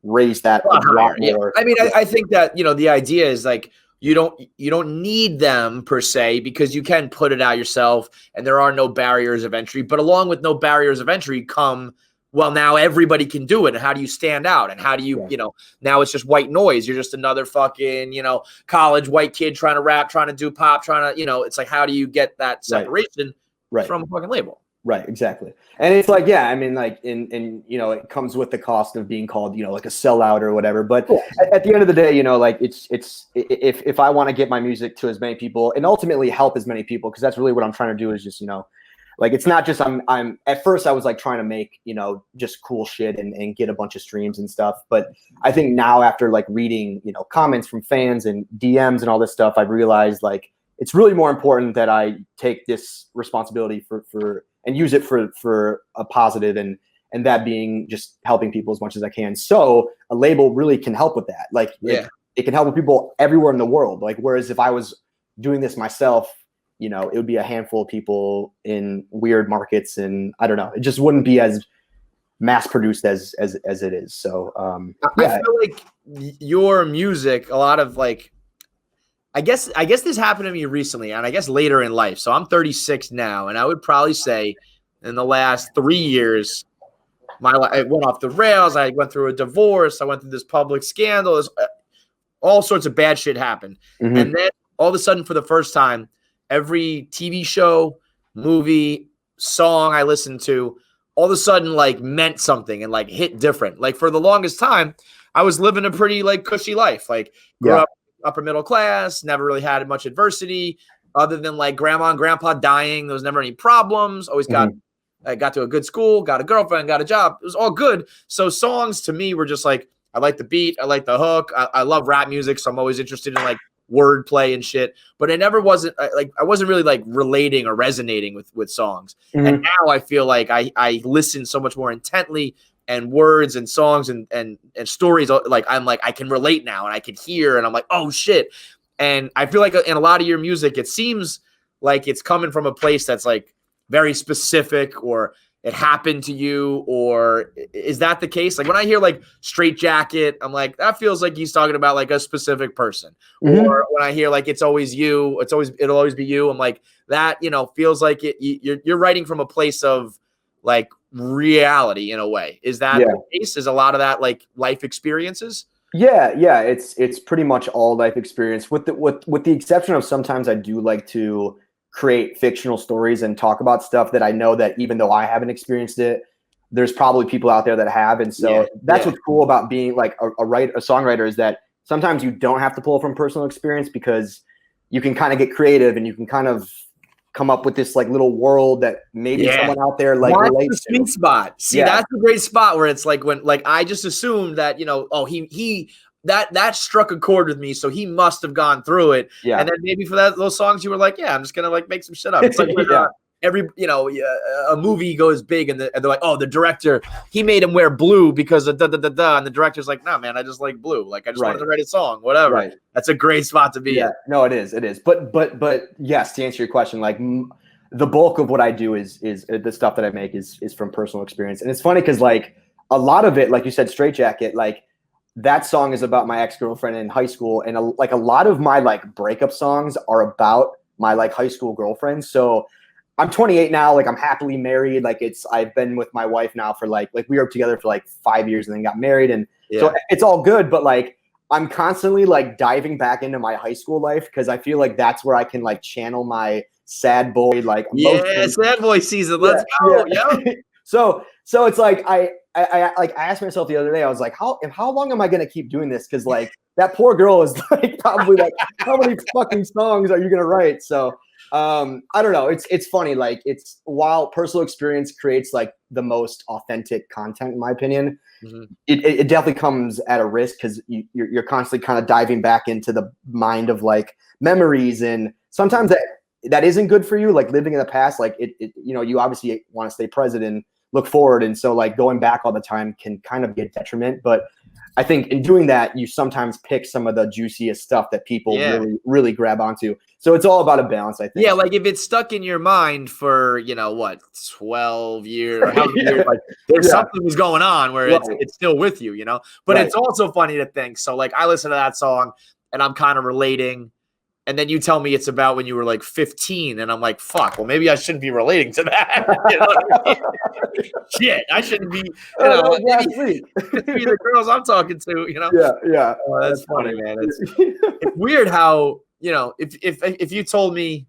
[SPEAKER 2] raise that a lot more.
[SPEAKER 1] I mean, I think that the idea is like, you don't need them per se, because you can put it out yourself and there are no barriers of entry. But along with no barriers of entry come, well, now everybody can do it. And how do you stand out? And how do you, now it's just white noise. You're just another fucking, college white kid trying to rap, trying to do pop, trying to, it's like, how do you get that separation from a fucking label?
[SPEAKER 2] Right, exactly. And it's like, I mean, like, it comes with the cost of being called, like a sellout or whatever. But at the end of the day, like, it's if I want to get my music to as many people and ultimately help as many people, because that's really what I'm trying to do, is just, like, it's not just I'm at first I was like trying to make, just cool shit and get a bunch of streams and stuff. But I think now, after like reading, comments from fans and DMs and all this stuff, I've realized like it's really more important that I take this responsibility for and use it for a positive and and that being just helping people as much as I can. So a label really can help with that. Like it can help with people everywhere in the world. Like, whereas if I was doing this myself, you know, it would be a handful of people in weird markets, and I don't know, it just wouldn't be as mass produced as it is. So
[SPEAKER 1] I feel like your music, a lot of like, I guess this happened to me recently, and I guess later in life. So I'm 36 now, and I would probably say in the last 3 years, my life it went off the rails. I went through a divorce. I went through this public scandal. All sorts of bad shit happened, and then all of a sudden, for the first time, every TV show, movie, song I listened to, all of a sudden like meant something and like hit different. Like for the longest time, I was living a pretty like cushy life. Like grew up upper middle class, never really had much adversity other than like grandma and grandpa dying. There was never any problems. Always I got to a good school, got a girlfriend, got a job. It was all good. So songs to me were just like, I like the beat. I like the hook. I love rap music. So I'm always interested in like wordplay and shit, but it never wasn't like I wasn't really like relating or resonating with songs. And now I feel like I listen so much more intently, and words and songs and stories, like I'm like I can relate now, and I can hear, and I'm like, oh shit. And I feel like in a lot of your music, it seems like it's coming from a place that's like very specific, or it happened to you, or is that the case? Like when I hear like Straight Jacket, I'm like, that feels like he's talking about like a specific person. Or when I hear like It's Always You, it'll always be you, I'm like, that, you know, feels like you're writing from a place of like reality in a way. Is that the case? Is a lot of that like life experiences?
[SPEAKER 2] Yeah, it's pretty much all life experience, with the exception of sometimes I do like to create fictional stories and talk about stuff that I know that even though I haven't experienced it, there's probably people out there that have. And so that's what's cool about being like a songwriter, is that sometimes you don't have to pull from personal experience, because you can kind of get creative and you can kind of come up with this like little world that maybe someone out there like relates to.
[SPEAKER 1] Sweet spot. See, that's a great spot where it's like when like I just assumed that, you know, oh, he that struck a chord with me, so he must have gone through it.
[SPEAKER 2] Yeah.
[SPEAKER 1] And then maybe for those songs you were like, yeah, I'm just gonna like make some shit up. It's like when, every, you know, a movie goes big and they're like, oh, the director, he made him wear blue because of and the director's like, no, man, I just like blue. Like I just wanted to write a song, whatever. Right. That's a great spot to be in.
[SPEAKER 2] No, it is. But yes, to answer your question, like the bulk of what I do is the stuff that I make is from personal experience. And it's funny because like a lot of it, like you said, Straight Jacket, like that song is about my ex-girlfriend in high school. And like a lot of my like breakup songs are about my like high school girlfriend. So I'm 28 now. Like I'm happily married. Like I've been with my wife now for like we were together for like 5 years and then got married. And so it's all good. But like, I'm constantly like diving back into my high school life, because I feel like that's where I can like channel my sad boy, like emotions.
[SPEAKER 1] Sad boy season. Let's go.
[SPEAKER 2] So it's like, I asked myself the other day, I was like, how long am I going to keep doing this? Cause like that poor girl is like, probably like, how many fucking songs are you going to write? So, I don't know. It's funny. Like while personal experience creates like the most authentic content, in my opinion, it definitely comes at a risk, because you're constantly kind of diving back into the mind of like memories. And sometimes that isn't good for you. Like living in the past, like you know, you obviously want to stay present and look forward. And so like going back all the time can kind of be a detriment. But I think in doing that, you sometimes pick some of the juiciest stuff that people really, really grab onto. So it's all about a balance, I think.
[SPEAKER 1] Yeah, like if it's stuck in your mind for, you know, what, 12 years, or how many years, like there's something was going on where it's still with you, you know? But it's also funny to think. So like I listen to that song and I'm kind of relating. And then you tell me it's about when you were like 15, and I'm like, fuck, well, maybe I shouldn't be relating to that. You know what I mean? Shit, I shouldn't be, you know, maybe the girls I'm talking to, you know?
[SPEAKER 2] Yeah.
[SPEAKER 1] That's funny, man. It's weird how, you know, if you told me,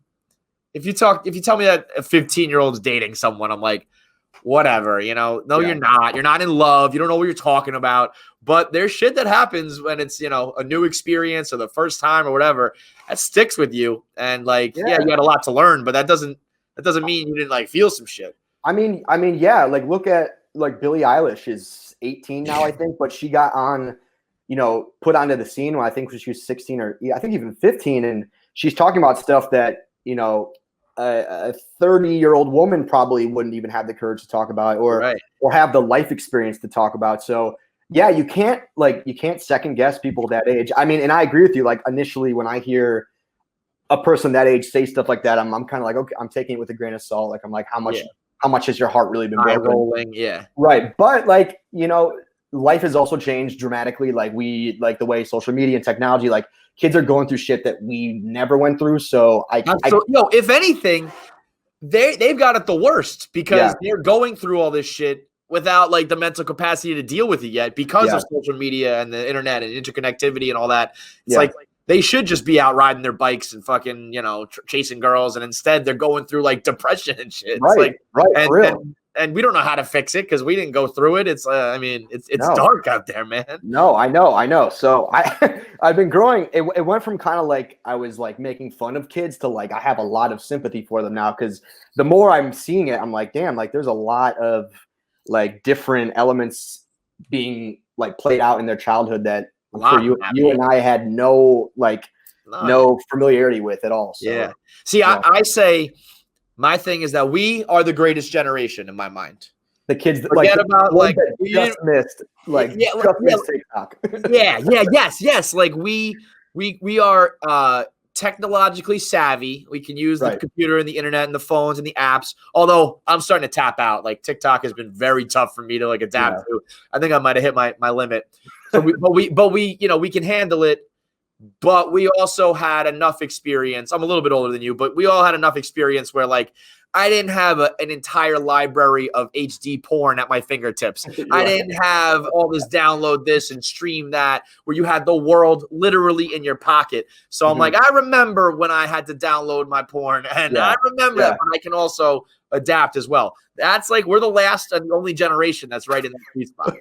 [SPEAKER 1] if you tell me that a 15-year-old's dating someone, I'm like, whatever, you know, no, you're not in love. You don't know what you're talking about, but there's shit that happens when it's, you know, a new experience or the first time or whatever that sticks with you. And like, you had a lot to learn, but that doesn't mean you didn't like feel some shit.
[SPEAKER 2] I mean, like look at like Billie Eilish is 18 now, I think, but she got on, you know, put onto the scene when I think she was 16 or I think even 15. And she's talking about stuff that, you know, a 30-year-old woman probably wouldn't even have the courage to talk about it, or have the life experience to talk about. So yeah, you can't second guess people that age. I mean, and I agree with you. Like initially when I hear a person that age say stuff like that, I'm kind of like, okay, I'm taking it with a grain of salt. Like I'm like, how much has your heart really been broken?
[SPEAKER 1] Rolling, yeah.
[SPEAKER 2] Right. But like, life has also changed dramatically. Like the way social media and technology, like kids are going through shit that we never went through. So
[SPEAKER 1] if anything, they've got it the worst because they're going through all this shit without like the mental capacity to deal with it yet because of social media and the internet and interconnectivity and all that. It's like they should just be out riding their bikes and fucking, chasing girls. And instead they're going through like depression and shit.
[SPEAKER 2] Right.
[SPEAKER 1] And we don't know how to fix it because we didn't go through it. It's, it's dark out there, man.
[SPEAKER 2] No, I know. So I've been growing. It went from kind of like I was like making fun of kids to like I have a lot of sympathy for them now because the more I'm seeing it, I'm like, damn, like there's a lot of like different elements being like played out in their childhood that I'm sure you and I had no familiarity with at all. So,
[SPEAKER 1] yeah. See, I say my thing is that we are the greatest generation in my mind.
[SPEAKER 2] The kids that
[SPEAKER 1] forget about like
[SPEAKER 2] just missed TikTok.
[SPEAKER 1] yes. Like we are technologically savvy. We can use the computer and the internet and the phones and the apps. Although I'm starting to tap out. Like TikTok has been very tough for me to like adapt to. I think I might have hit my limit. So we we can handle it. But we also had enough experience. I'm a little bit older than you, but we all had enough experience where like I didn't have an entire library of HD porn at my fingertips. I didn't have all this download this and stream that where you had the world literally in your pocket. So I'm like, I remember when I had to download my porn and I remember that, but I can also adapt as well. That's like, we're the last and only generation that's right in that sweet spot.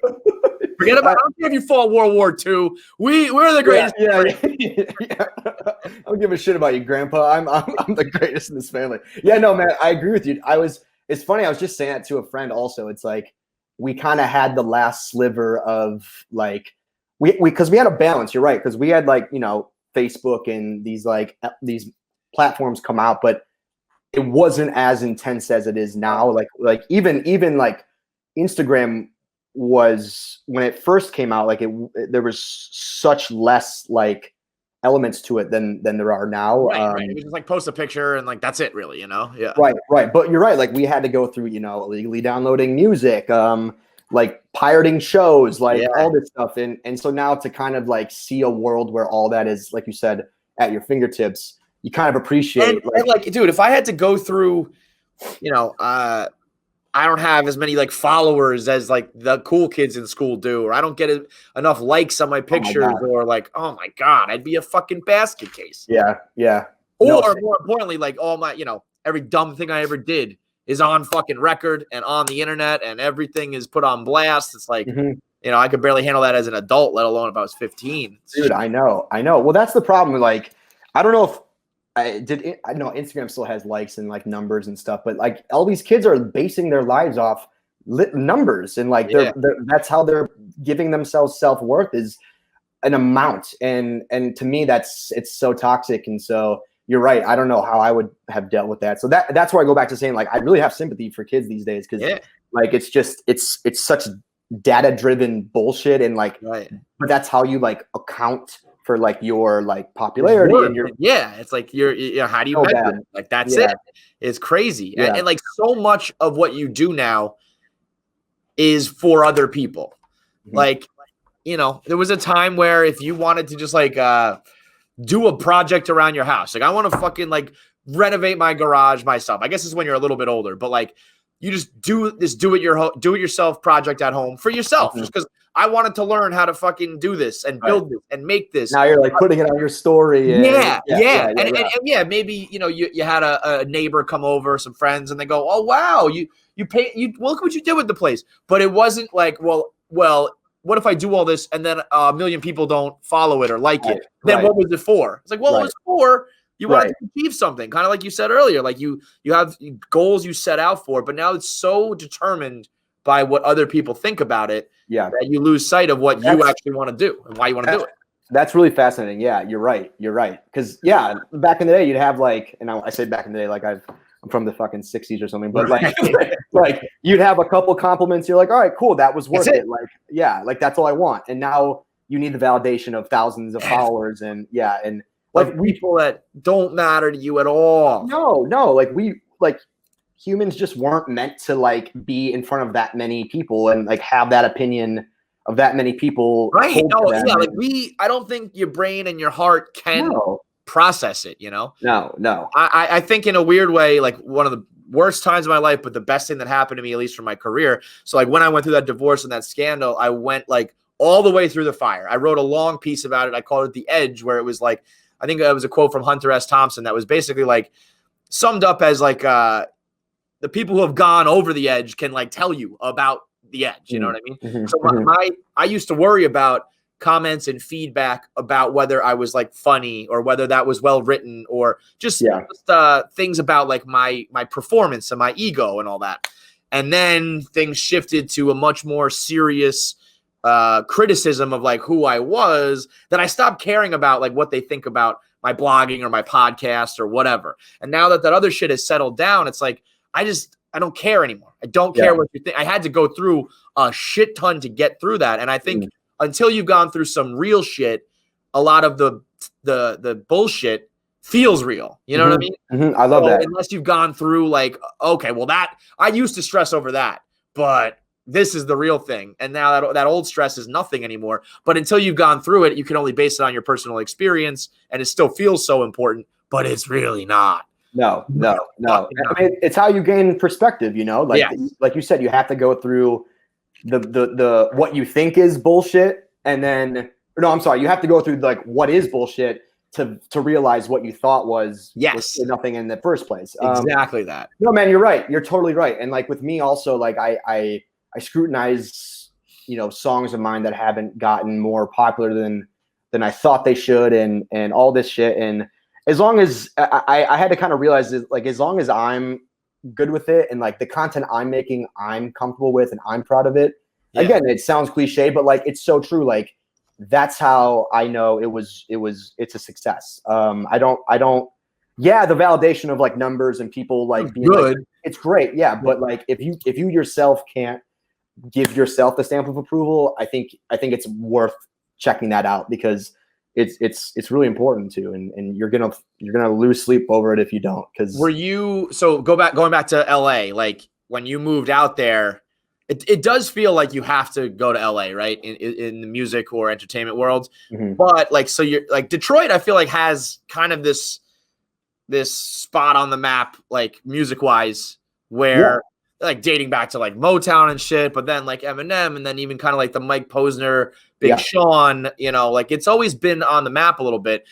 [SPEAKER 1] Forget about. I don't care if you fought World War II. We're the greatest.
[SPEAKER 2] I don't give a shit about you, Grandpa. I'm the greatest in this family. Yeah, no, man, I agree with you. It's funny. I was just saying that to a friend. Also, it's like we kind of had the last sliver of like because we had a balance. You're right, because we had like Facebook and these platforms come out, but it wasn't as intense as it is now. Like even like Instagram was when it first came out, like there was such less like elements to it than there are now.
[SPEAKER 1] Right. It was just like post a picture and like that's it, really, Yeah.
[SPEAKER 2] Right. But you're right. Like we had to go through, illegally downloading music, like pirating shows, like all this stuff, and so now to kind of like see a world where all that is, like you said, at your fingertips, you kind of appreciate.
[SPEAKER 1] And like, dude, if I had to go through, I don't have as many like followers as like the cool kids in school do, or I don't get enough likes on my pictures, or like, oh my God, I'd be a fucking basket case.
[SPEAKER 2] Yeah.
[SPEAKER 1] Or more importantly, like all my, every dumb thing I ever did is on fucking record and on the internet and everything is put on blast. It's like, I could barely handle that as an adult, let alone if I was 15.
[SPEAKER 2] Dude, I know. Well, that's the problem. Like, I don't know if I know Instagram still has likes and like numbers and stuff, but like all these kids are basing their lives off numbers and like that's how they're giving themselves self-worth is an amount. And to me, it's so toxic. And so you're right. I don't know how I would have dealt with that. So that's where I go back to saying like, I really have sympathy for kids these days. Cause like, it's such data-driven bullshit. And like, but that's how you like account for like your like popularity and your
[SPEAKER 1] it's like you're how do you measure it? Like that's it. It's crazy. And like so much of what you do now is for other people. Like there was a time where if you wanted to just like do a project around your house, like I want to fucking like renovate my garage myself. I guess this is when you're a little bit older, but like you just do this do it yourself project at home for yourself just because I wanted to learn how to fucking do this and build this and make this.
[SPEAKER 2] Now you're like putting it on your story. And,
[SPEAKER 1] and maybe you had a neighbor come over, some friends, and they go, "Oh wow, you look what you did with the place." But it wasn't like, well, what if I do all this and then a million people don't follow it or like it? Then what was it for? It's like, well, it was for you wanted to achieve something, kind of like you said earlier. Like you have goals you set out for, but now it's so determined by what other people think about it, that you lose sight of what you actually want to do and why you want to do it.
[SPEAKER 2] That's really fascinating. Yeah, you're right. Because back in the day, you'd have like, and I say back in the day, like I'm from the fucking 60s or something, but like you'd have a couple compliments. You're like, all right, cool. That was worth it. Like, yeah, like that's all I want. And now you need the validation of thousands of followers and like
[SPEAKER 1] people that don't matter to you at all.
[SPEAKER 2] No, like humans just weren't meant to like be in front of that many people and like have that opinion of that many people.
[SPEAKER 1] Right. Oh, yeah. Like I don't think your brain and your heart can process it, you know?
[SPEAKER 2] No.
[SPEAKER 1] I think in a weird way, like one of the worst times of my life, but the best thing that happened to me, at least for my career. So like when I went through that divorce and that scandal, I went like all the way through the fire. I wrote a long piece about it. I called it The Edge, where it was like, I think it was a quote from Hunter S. Thompson that was basically like summed up as like the people who have gone over the edge can like tell you about the edge. You know what I mean?
[SPEAKER 2] Mm-hmm.
[SPEAKER 1] So I used to worry about comments and feedback about whether I was like funny or whether that was well written or just things about like my performance and my ego and all that. And then things shifted to a much more serious criticism of like who I was, that I stopped caring about like what they think about my blogging or my podcast or whatever. And now that other shit has settled down, it's like, I don't care anymore. I don't care what you think. I had to go through a shit ton to get through that. And I think until you've gone through some real shit, a lot of the bullshit feels real. You know what I mean?
[SPEAKER 2] Mm-hmm. I love that.
[SPEAKER 1] Unless you've gone through like, okay, well that I used to stress over that, but this is the real thing. And now that old stress is nothing anymore. But until you've gone through it, you can only base it on your personal experience. And it still feels so important, but it's really not.
[SPEAKER 2] No. I mean, it's how you gain perspective, you know, like you said, you have to go through the what you think is bullshit. And then, no, I'm sorry. You have to go through like what is bullshit to realize what you thought was nothing in the first place.
[SPEAKER 1] Exactly that.
[SPEAKER 2] No, man, you're right. You're totally right. And like with me also, like I scrutinize, you know, songs of mine that haven't gotten more popular than I thought they should and all this shit. And as long as I had to kind of realize that, like, as long as I'm good with it and like the content I'm making, I'm comfortable with and I'm proud of it. Yeah. Again, it sounds cliche, but like, it's so true. Like that's how I know it's a success. I don't, the validation of like numbers and people like being good. Like, it's great. Yeah. But like, if you yourself can't give yourself the stamp of approval, I think it's worth checking that out because it's really important to, and you're gonna lose sleep over it if you don't. Because
[SPEAKER 1] going back to LA, like when you moved out there, it does feel like you have to go to LA, right? In the music or entertainment world. Mm-hmm. But like, so you're like Detroit, I feel like has kind of this spot on the map, like music wise, where like dating back to like Motown and shit, but then like Eminem and then even kind of like the Mike Posner, Big Sean, you know, like it's always been on the map a little bit.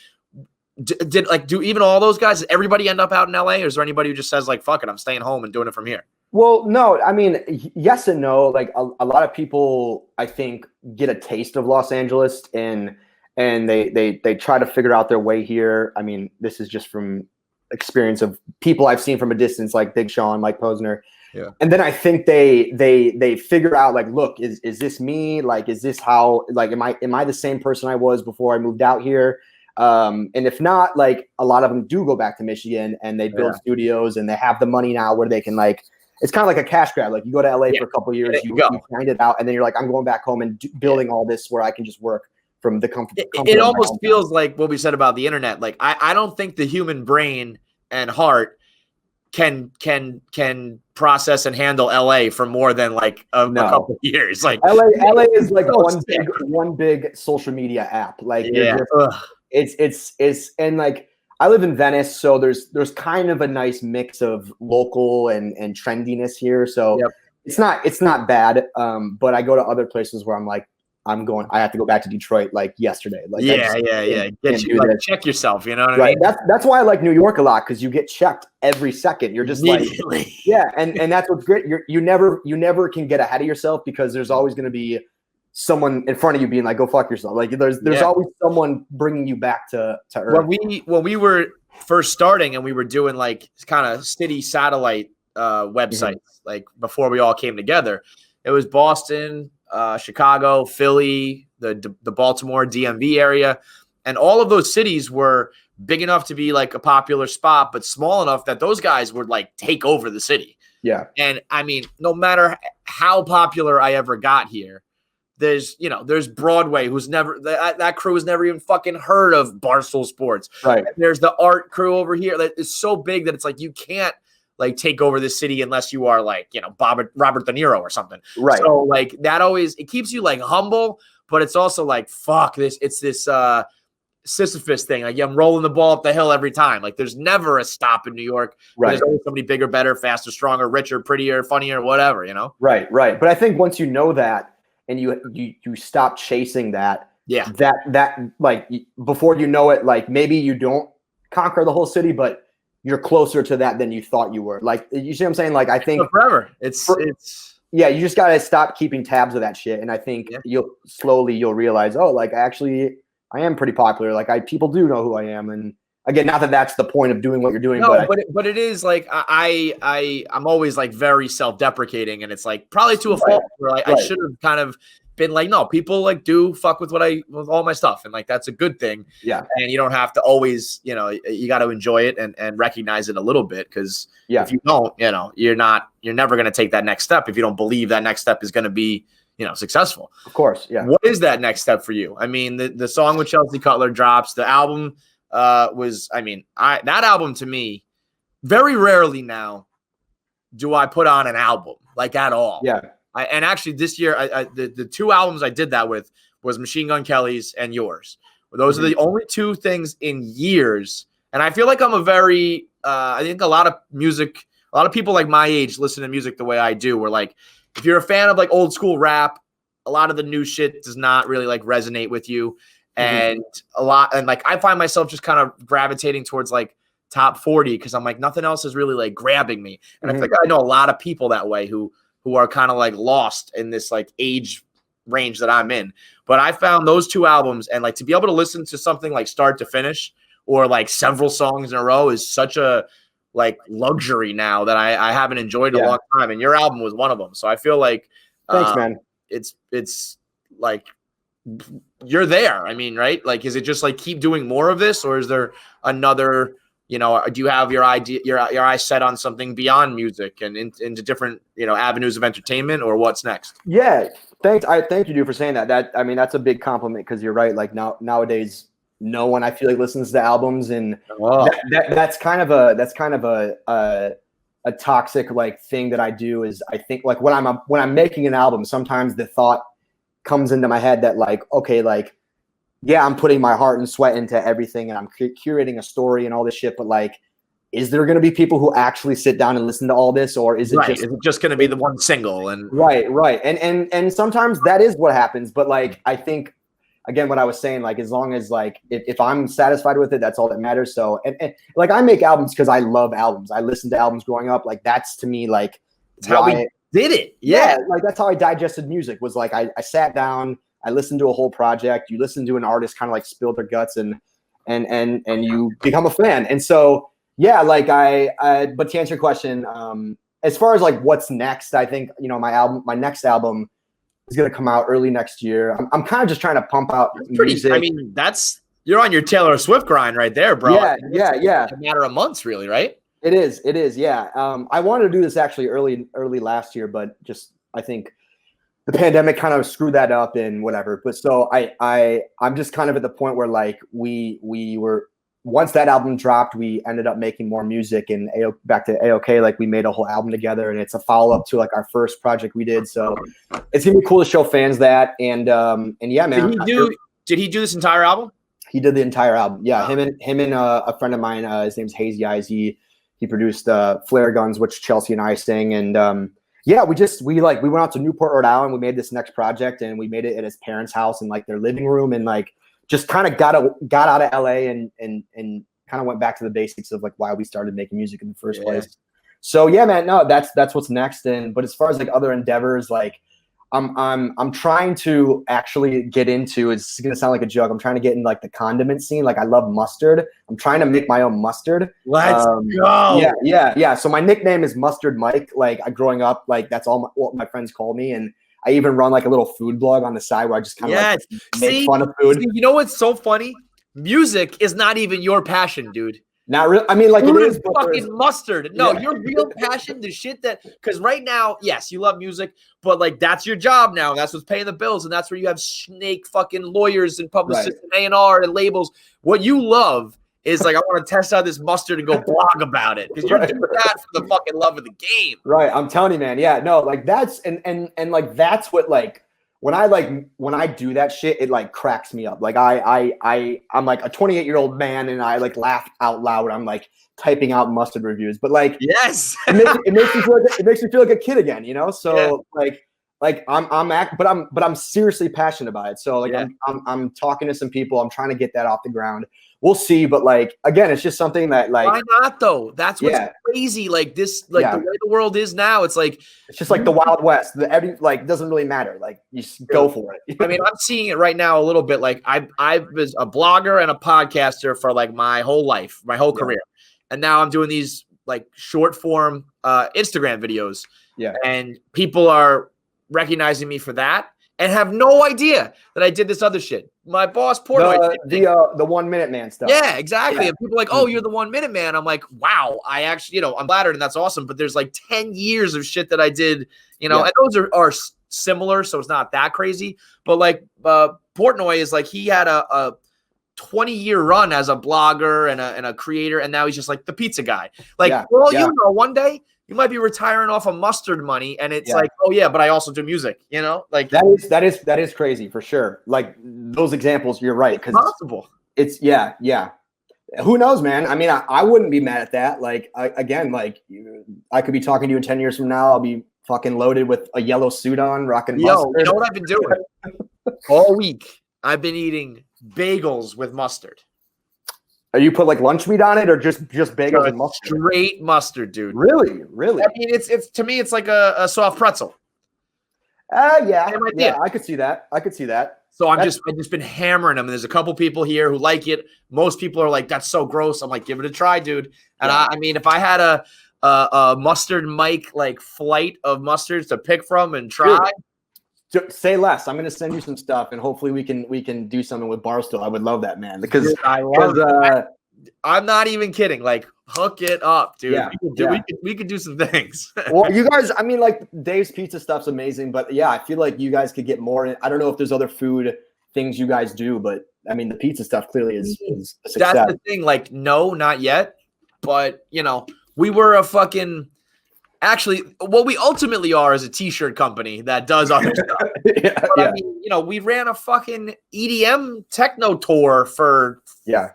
[SPEAKER 1] Do even all those guys, does everybody end up out in LA, or is there anybody who just says like, fuck it, I'm staying home and doing it from here?
[SPEAKER 2] Well, no, I mean, yes and no. Like a lot of people, I think, get a taste of Los Angeles and they try to figure out their way here. I mean, this is just from experience of people I've seen from a distance, like Big Sean, Mike Posner. Yeah. And then I think they figure out like, look, is this me? Like, is this how, like, am I the same person I was before I moved out here? And if not, like a lot of them do go back to Michigan and they build studios and they have the money now where they can like, it's kind of like a cash grab. Like you go to LA for a couple of years, you find it out, and then you're like, I'm going back home and building all this where I can just work from the comfort.
[SPEAKER 1] It almost feels like what we said about the internet. Like I don't think the human brain and heart can process and handle LA for more than like a couple of years. Like
[SPEAKER 2] LA is like one big social media app. Like it's and like I live in Venice, so there's kind of a nice mix of local and trendiness here. So it's not bad. But I go to other places where I'm like, I have to go back to Detroit like yesterday. Like
[SPEAKER 1] check yourself, you know what I mean?
[SPEAKER 2] That's why I like New York a lot, because you get checked every second. You're just like and that's what's great. You never can get ahead of yourself because there's always going to be someone in front of you being like, go fuck yourself. Like there's always someone bringing you back to earth.
[SPEAKER 1] When we were first starting and we were doing like kind of city satellite websites, like before we all came together, it was Boston, Chicago, Philly, the Baltimore DMV area. And all of those cities were big enough to be like a popular spot, but small enough that those guys would like take over the city.
[SPEAKER 2] Yeah.
[SPEAKER 1] And I mean, no matter how popular I ever got here, there's Broadway, who's never, that crew has never even fucking heard of Barstool Sports.
[SPEAKER 2] Right.
[SPEAKER 1] And there's the art crew over here that is so big that it's like, you can't like take over the city unless you are like, Robert De Niro or something.
[SPEAKER 2] Right.
[SPEAKER 1] So like that always, it keeps you like humble, but it's also like, fuck this. It's this Sisyphus thing. Like I'm rolling the ball up the hill every time. Like there's never a stop in New York.
[SPEAKER 2] Right.
[SPEAKER 1] There's always somebody bigger, better, faster, stronger, richer, prettier, funnier, whatever,
[SPEAKER 2] Right. But I think once you know that and you stop chasing that, that like before you know it, like maybe you don't conquer the whole city, but you're closer to that than you thought you were. Like, you see what I'm saying? Like, I think
[SPEAKER 1] forever. It's
[SPEAKER 2] you just got to stop keeping tabs of that shit. And I think you'll realize, oh, like I am pretty popular. Like people do know who I am. And again, not that that's the point of doing what you're doing.
[SPEAKER 1] No, but it is like, I'm always like very self-deprecating, and it's like probably to a fault where like I should have kind of been like, no, people like do fuck with with all my stuff, and like that's a good thing.
[SPEAKER 2] Yeah.
[SPEAKER 1] And you don't have to always, you got to enjoy it and recognize it a little bit, because if you don't, you're never going to take that next step if you don't believe that next step is going to be successful.
[SPEAKER 2] Of course. Yeah.
[SPEAKER 1] What is that next step for you? I mean, the song with Chelsea Cutler drops, the album that album to me, very rarely now do I put on an album like at all.
[SPEAKER 2] Yeah.
[SPEAKER 1] And actually this year, the two albums I did that with was Machine Gun Kelly's and yours. Those are the only two things in years. And I feel like I'm I think a lot of people like my age listen to music the way I do. Where like, if you're a fan of like old school rap, a lot of the new shit does not really like resonate with you. And like I find myself just kind of gravitating towards like top 40 because I'm like, nothing else is really like grabbing me. And I feel like I know a lot of people that way who are kind of like lost in this like age range that I'm in. But I found those two albums, and like to be able to listen to something like start to finish or like several songs in a row is such a like luxury now that I haven't enjoyed in a long time. And your album was one of them. So I feel like
[SPEAKER 2] thanks, man.
[SPEAKER 1] It's like you're there. I mean, right? Like, is it just like keep doing more of this, or is there another, do you have your eyes set on something beyond music and into different, avenues of entertainment, or what's next?
[SPEAKER 2] Yeah. Thanks. I thank you, dude, for saying that. That's a big compliment, because you're right. Like nowadays, no one I feel like listens to albums, and that's kind of a toxic like thing that I do. Is I think like when I'm making an album, sometimes the thought comes into my head that like, okay, like, yeah, I'm putting my heart and sweat into everything, and I'm curating a story and all this shit, but like, is there going to be people who actually sit down and listen to all this, or is it
[SPEAKER 1] just going to be the one single? And
[SPEAKER 2] right. And sometimes that is what happens. But like, I think, again, what I was saying, like, as long as like, if I'm satisfied with it, that's all that matters. So, and like, I make albums because I love albums. I listened to albums growing up. Like, that's to me, like,
[SPEAKER 1] how we did it.
[SPEAKER 2] Yeah. Like, that's how I digested music, was like, I sat down, I listened to a whole project. You listen to an artist kind of like spill their guts, and you become a fan. And so, yeah, like but to answer your question, as far as like what's next, I think, my next album is going to come out early next year. I'm kind of just trying to pump out music.
[SPEAKER 1] I mean, you're on your Taylor Swift grind right there, bro.
[SPEAKER 2] Yeah.
[SPEAKER 1] It's a matter of months, really, right?
[SPEAKER 2] It is. Yeah. I wanted to do this actually early last year, but just, I think the pandemic kind of screwed that up and whatever. But so I'm just kind of at the point where like we were, once that album dropped, we ended up making more music, and back to AOK, like we made a whole album together, and it's a follow up to like our first project we did. So it's gonna be cool to show fans that. And yeah, man.
[SPEAKER 1] Did he do this entire album?
[SPEAKER 2] He did the entire album. Yeah. Him and a friend of mine, his name's Hazy Eyes. He produced Flare Guns, which Chelsea and I sing. And yeah, we went out to Newport, Rhode Island. We made this next project, and we made it at his parents' house in like their living room, and like just kind of got out of LA and kind of went back to the basics of like why we started making music in the first place. So yeah, man, no, that's what's next. But as far as like other endeavors, like I'm trying to actually get into, it's gonna sound like a joke, I'm trying to get in like the condiment scene. Like I love mustard. I'm trying to make my own mustard.
[SPEAKER 1] Let's go.
[SPEAKER 2] Yeah. So my nickname is Mustard Mike. Like growing up, like that's what my friends call me. And I even run like a little food blog on the side where I just kind of make fun of food.
[SPEAKER 1] You know what's so funny? music is not even your passion, dude.
[SPEAKER 2] Not really. I mean, like
[SPEAKER 1] Dude,
[SPEAKER 2] it is, but
[SPEAKER 1] fucking mustard. No,
[SPEAKER 2] Yeah.
[SPEAKER 1] your real passion, the shit that, because right now, yes, you love music, but like that's your job now. And that's what's paying the bills, and that's where you have snake fucking lawyers and publicists and A&R and labels. What you love is like, I want to test out this mustard and go blog about it because you're doing that for the fucking love of the game.
[SPEAKER 2] Right. I'm telling you, man. Yeah. No, like that's and like that's what like when I do that shit, it like cracks me up. Like I'm like a 28-year-old man and I like laugh out loud. I'm like typing out mustard reviews, but like
[SPEAKER 1] yes,
[SPEAKER 2] it makes me feel like a kid again, you know? So like I'm seriously passionate about it. So like I'm talking to some people, I'm trying to get that off the ground. We'll see, but like again, it's just something that like
[SPEAKER 1] why not though? That's what's crazy. Like this, like the way the world is now, it's like
[SPEAKER 2] it's just like the Wild West. Every like doesn't really matter. Like you just go for it.
[SPEAKER 1] I mean, I'm seeing it right now a little bit. Like I was a blogger and a podcaster for like my whole life, my whole career, and now I'm doing these like short form Instagram videos.
[SPEAKER 2] Yeah,
[SPEAKER 1] and people are recognizing me for that and have no idea that I did this other shit. My boss, Portnoy,
[SPEAKER 2] the 1 minute man stuff.
[SPEAKER 1] Yeah, exactly. And people are like, oh, you're the 1 minute man. I'm like, wow, I actually, I'm flattered and that's awesome. But there's like 10 years of shit that I did, and those are similar. So it's not that crazy. But like Portnoy is like, he had a 20-year run as a blogger and a creator. And now he's just like the pizza guy. Like, one day you might be retiring off of mustard money, and it's like, oh yeah, but I also do music, like
[SPEAKER 2] that is crazy for sure. Like those examples, you're right. Because
[SPEAKER 1] possible.
[SPEAKER 2] It's who knows, man? I mean, I wouldn't be mad at that. Like I could be talking to you in 10 years from now. I'll be fucking loaded with a yellow suit on, rocking mustard.
[SPEAKER 1] You know what I've been doing all week? I've been eating bagels with mustard.
[SPEAKER 2] Are you put like lunch meat on it or just bagels and mustard?
[SPEAKER 1] Straight mustard, dude.
[SPEAKER 2] Really?
[SPEAKER 1] I mean, it's to me, it's like a soft pretzel.
[SPEAKER 2] Yeah, I could see that.
[SPEAKER 1] So I've just been hammering them. And there's a couple people here who like it. Most people are like, that's so gross. I'm like, give it a try, dude. And I mean, if I had a mustard Mike like flight of mustards to pick from and try.
[SPEAKER 2] Dude, say less. I'm going to send you some stuff, and hopefully we can do something with Barstool. I would love that, man. Because
[SPEAKER 1] I love it. I'm not even kidding. Like, hook it up, dude.
[SPEAKER 2] Yeah,
[SPEAKER 1] we could do some things.
[SPEAKER 2] Well, you guys, I mean, like Dave's pizza stuff's amazing, but yeah, I feel like you guys could get more. I don't know if there's other food things you guys do, but I mean, the pizza stuff clearly is a success.
[SPEAKER 1] That's the thing. Like, no, not yet. But we were a fucking. Actually, what we ultimately are is a T-shirt company that does other stuff. I mean, we ran a fucking EDM techno tour for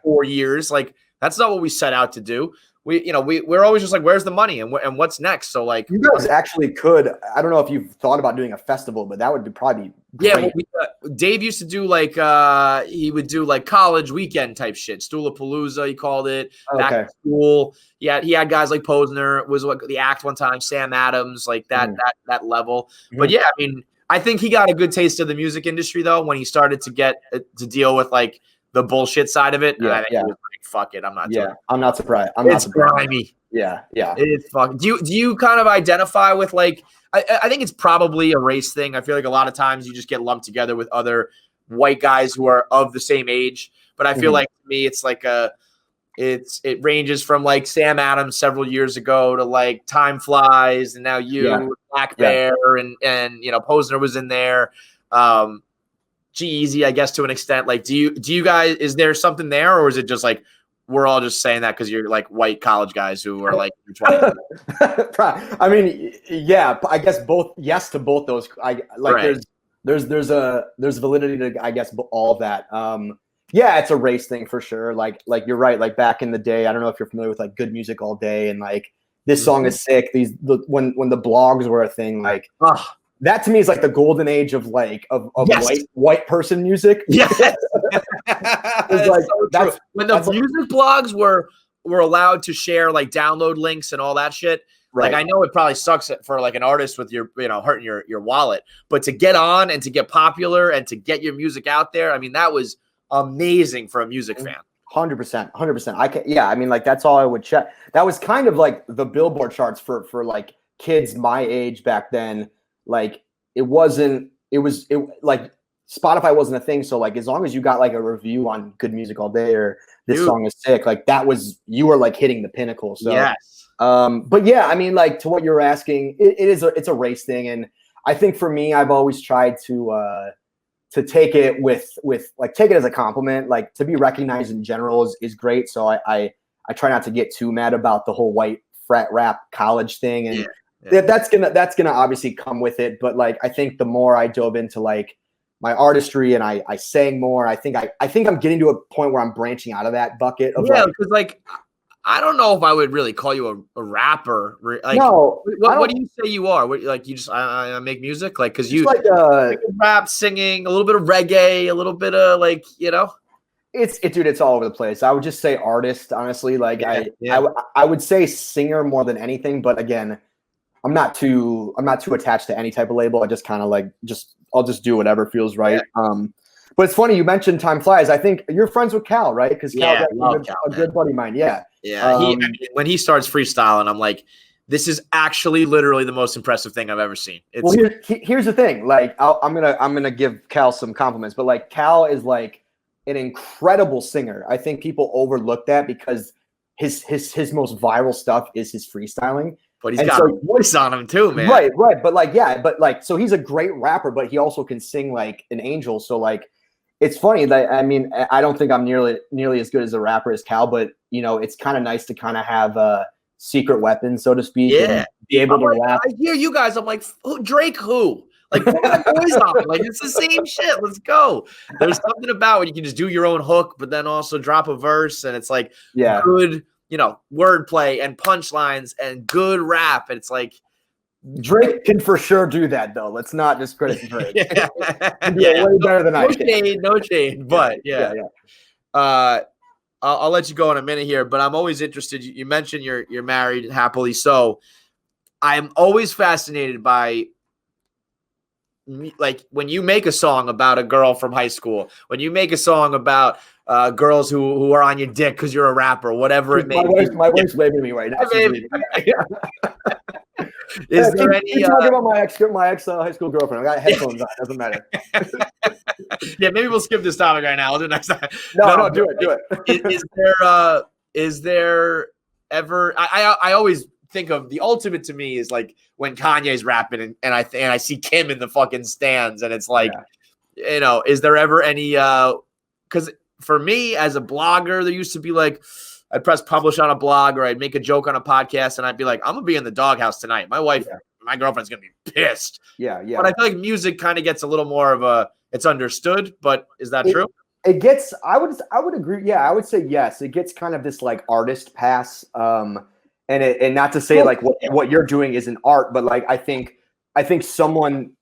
[SPEAKER 1] 4 years. Like, that's not what we set out to do. We're always just like, where's the money and what's next? So like,
[SPEAKER 2] you guys actually could. I don't know if you've thought about doing a festival, but that would be probably
[SPEAKER 1] great. Dave used to do like he would do like college weekend type shit, Stoolapalooza he called it. Back to school. Yeah, he had guys like Posner was like the act one time, Sam Adams, like that level. But yeah, I mean, I think he got a good taste of the music industry though when he started to get to deal with like the bullshit side of it. And I think he was like, fuck it, I'm not doing it.
[SPEAKER 2] I'm not surprised.
[SPEAKER 1] It's grimy.
[SPEAKER 2] Yeah.
[SPEAKER 1] It's fucking. Do you kind of identify with like? I think it's probably a race thing. I feel like a lot of times you just get lumped together with other white guys who are of the same age. But I feel like to me, it's like it ranges from like Sam Adams several years ago to like Time Flies, and now Black Bear, and Posner was in there. G-Eazy, I guess, to an extent. Like, do you guys, is there something there, or is it just like we're all just saying that because you're like white college guys who are like 20?
[SPEAKER 2] I mean, yeah, I guess both. Yes to both those. There's validity to, I guess, all of that. Yeah, it's a race thing for sure. Like you're right. Like back in the day, I don't know if you're familiar with like Good Music All Day and like this song is sick. When the blogs were a thing, like. That to me is like the golden age of white person music.
[SPEAKER 1] Yeah,
[SPEAKER 2] like,
[SPEAKER 1] when the music blogs were allowed to share like download links and all that shit. Right. Like I know it probably sucks for like an artist with your hurting your wallet, but to get on and to get popular and to get your music out there, I mean that was amazing for a music fan.
[SPEAKER 2] 100%. I mean like that's all I would check. That was kind of like the Billboard charts for like kids my age back then. Like it was like Spotify wasn't a thing. So like, as long as you got like a review on Good Music All Day or this
[SPEAKER 1] Dude.
[SPEAKER 2] song is sick, like you were like hitting the pinnacle. So,
[SPEAKER 1] yes.
[SPEAKER 2] But yeah, I mean, like to what you're asking, it's a race thing. And I think for me, I've always tried to take it with like, take it as a compliment, like to be recognized in general is great. So I try not to get too mad about the whole white frat rap college thing. And that's gonna obviously come with it. But like, I think the more I dove into like my artistry and I sang more, I think I'm getting to a point where I'm branching out of that bucket of
[SPEAKER 1] because like I don't know if I would really call you a rapper. Like,
[SPEAKER 2] no,
[SPEAKER 1] what do you say you are? What, like you just I make music, like because you
[SPEAKER 2] like
[SPEAKER 1] rap, singing, a little bit of reggae, a little bit of like
[SPEAKER 2] dude, it's all over the place. I would just say artist, honestly. Like I would say singer more than anything. But again, I'm not too attached to any type of label. I just kind of like I'll just do whatever feels right. Yeah. But it's funny you mentioned Time Flies. I think you're friends with Cal, right? Because Cal's a good buddy of mine. Yeah.
[SPEAKER 1] Yeah. When he starts freestyling, I'm like, this is actually literally the most impressive thing I've ever seen.
[SPEAKER 2] Well, here's the thing. Like, I'm gonna give Cal some compliments, but like Cal is like an incredible singer. I think people overlook that because his most viral stuff is his freestyling.
[SPEAKER 1] But he's got a voice on him too, man.
[SPEAKER 2] Right. But like, so he's a great rapper, but he also can sing like an angel. So like, it's funny that, I mean, I don't think I'm nearly as good as a rapper as Cal, but it's kind of nice to kind of have a secret weapon, so to speak.
[SPEAKER 1] Yeah.
[SPEAKER 2] And be able to rap.
[SPEAKER 1] I hear you guys. I'm like, Drake who? Like, put my voice on. Like, it's the same shit. Let's go. There's something about when you can just do your own hook, but then also drop a verse, and it's like good, wordplay and punchlines and good rap. And it's like
[SPEAKER 2] Drake can for sure do that, though. Let's not discredit Drake.
[SPEAKER 1] Way better than I can. No shade, but I'll let you go in a minute here. But I'm always interested. You mentioned you're married happily, so I'm always fascinated by like when you make a song about a girl from high school, when you make a song about girls who are on your dick because you're a rapper, whatever it may be.
[SPEAKER 2] My wife's waving at me right now.
[SPEAKER 1] Is there any?
[SPEAKER 2] You're talking about my ex high school girlfriend. I got headphones on. Doesn't matter.
[SPEAKER 1] Yeah, maybe we'll skip this topic right now. We'll do it next time.
[SPEAKER 2] No, do it.
[SPEAKER 1] Is there ever? I always think of the ultimate to me is like when Kanye's rapping and I see Kim in the fucking stands, and it's like, is there ever any? Because for me as a blogger, there used to be like, I'd press publish on a blog or I'd make a joke on a podcast and I'd be like, I'm gonna be in the doghouse tonight. My wife, my girlfriend's gonna be pissed.
[SPEAKER 2] Yeah.
[SPEAKER 1] But I feel like music kind of gets a little more of it's understood, but is that true?
[SPEAKER 2] It gets, I would agree. Yeah, I would say yes. It gets kind of this like artist pass. And not to say like what you're doing isn't art, but like I think someone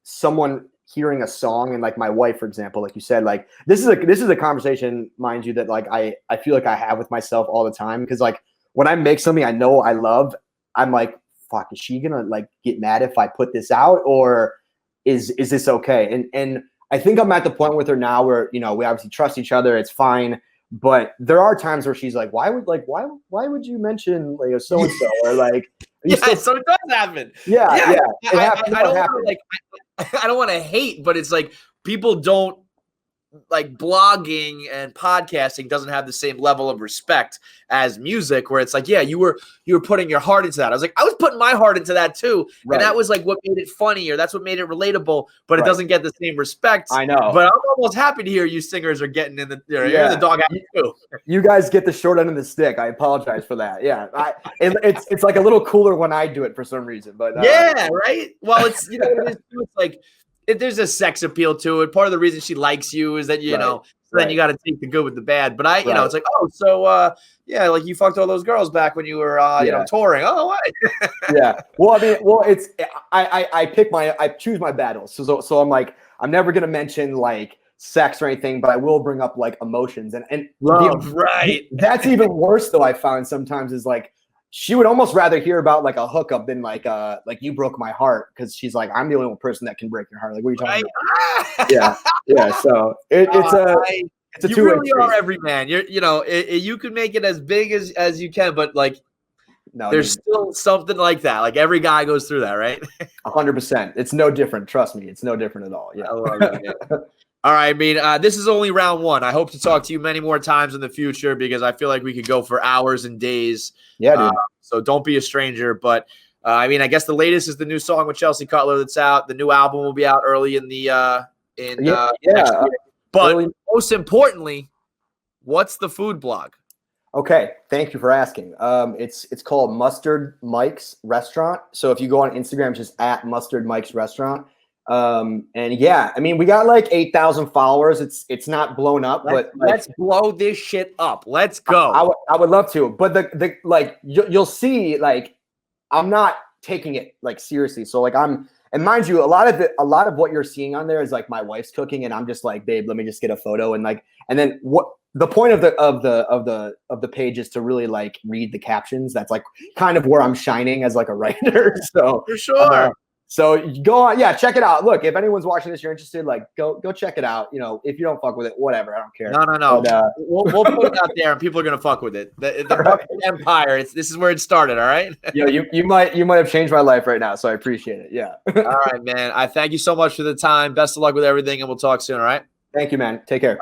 [SPEAKER 2] hearing a song, and like my wife, for example, like you said, like this is a conversation, mind you, that like I feel like I have with myself all the time, because like when I make something I know I love, I'm like, fuck, is she gonna like get mad if I put this out, or is this okay? And I think I'm at the point with her now where we obviously trust each other, it's fine. But there are times where she's like, why would you mention like a so and so, or like
[SPEAKER 1] so it does happen.
[SPEAKER 2] Yeah.
[SPEAKER 1] I don't want to hate, but it's like people don't like blogging and podcasting doesn't have the same level of respect as music, where it's like, you were putting your heart into that. I was like, I was putting my heart into that too. Right. And that was like what made it funny, or that's what made it relatable, but it doesn't get the same respect.
[SPEAKER 2] I know.
[SPEAKER 1] But I'm almost happy to hear you singers are getting in the doghouse too.
[SPEAKER 2] You guys get the short end of the stick. I apologize for that. Yeah. It's like a little cooler when I do it for some reason, but
[SPEAKER 1] right. Well, it's it's like there's a sex appeal to it. Part of the reason she likes you is that then you got to take the good with the bad. But it's like, like you fucked all those girls back when you were touring. Oh, what?
[SPEAKER 2] Yeah. Well, I mean, it's I choose my battles. So I'm like, I'm never gonna mention like sex or anything, but I will bring up like emotions and
[SPEAKER 1] love. Right.
[SPEAKER 2] That's even worse though. I found sometimes is like, she would almost rather hear about like a hookup than like you broke my heart, because she's like, I'm the only one person that can break your heart. Like, what are you talking about? Yeah. So it's a
[SPEAKER 1] you really are every man. You can make it as big as you can, but like there's still something like that. Like every guy goes through that, right?
[SPEAKER 2] 100%. It's no different. Trust me, it's no different at all. Yeah.
[SPEAKER 1] I love it. All right. I mean, this is only round one. I hope to talk to you many more times in the future because I feel like we could go for hours and days.
[SPEAKER 2] Yeah, dude.
[SPEAKER 1] So don't be a stranger. But I mean, I guess the latest is the new song with Chelsea Cutler that's out. The new album will be out early in the next year. But most importantly, what's the food blog?
[SPEAKER 2] Okay, thank you for asking. It's called Mustard Mike's Restaurant. So if you go on Instagram, it's just at Mustard Mike's Restaurant. And yeah, I mean, we got like 8,000 followers. It's not blown up, but
[SPEAKER 1] let's blow this shit up. Let's go.
[SPEAKER 2] I would love to, but the like you'll see, like I'm not taking it like seriously. So like and mind you, a lot of what you're seeing on there is like my wife's cooking, and I'm just like, babe, let me just get a photo, and then what the point of the page is to really like read the captions. That's like kind of where I'm shining as like a writer. So
[SPEAKER 1] for sure.
[SPEAKER 2] So you go on, yeah, check it out. Look, if anyone's watching this, you're interested, like go check it out. You know, if you don't fuck with it, whatever, I don't care.
[SPEAKER 1] No. But, we'll put it out there, and people are gonna fuck with it. The empire. This is where it started. All right.
[SPEAKER 2] Yeah, you might have changed my life right now, so I appreciate it. Yeah.
[SPEAKER 1] All right, man. I thank you so much for the time. Best of luck with everything, and we'll talk soon. All right.
[SPEAKER 2] Thank you, man. Take care.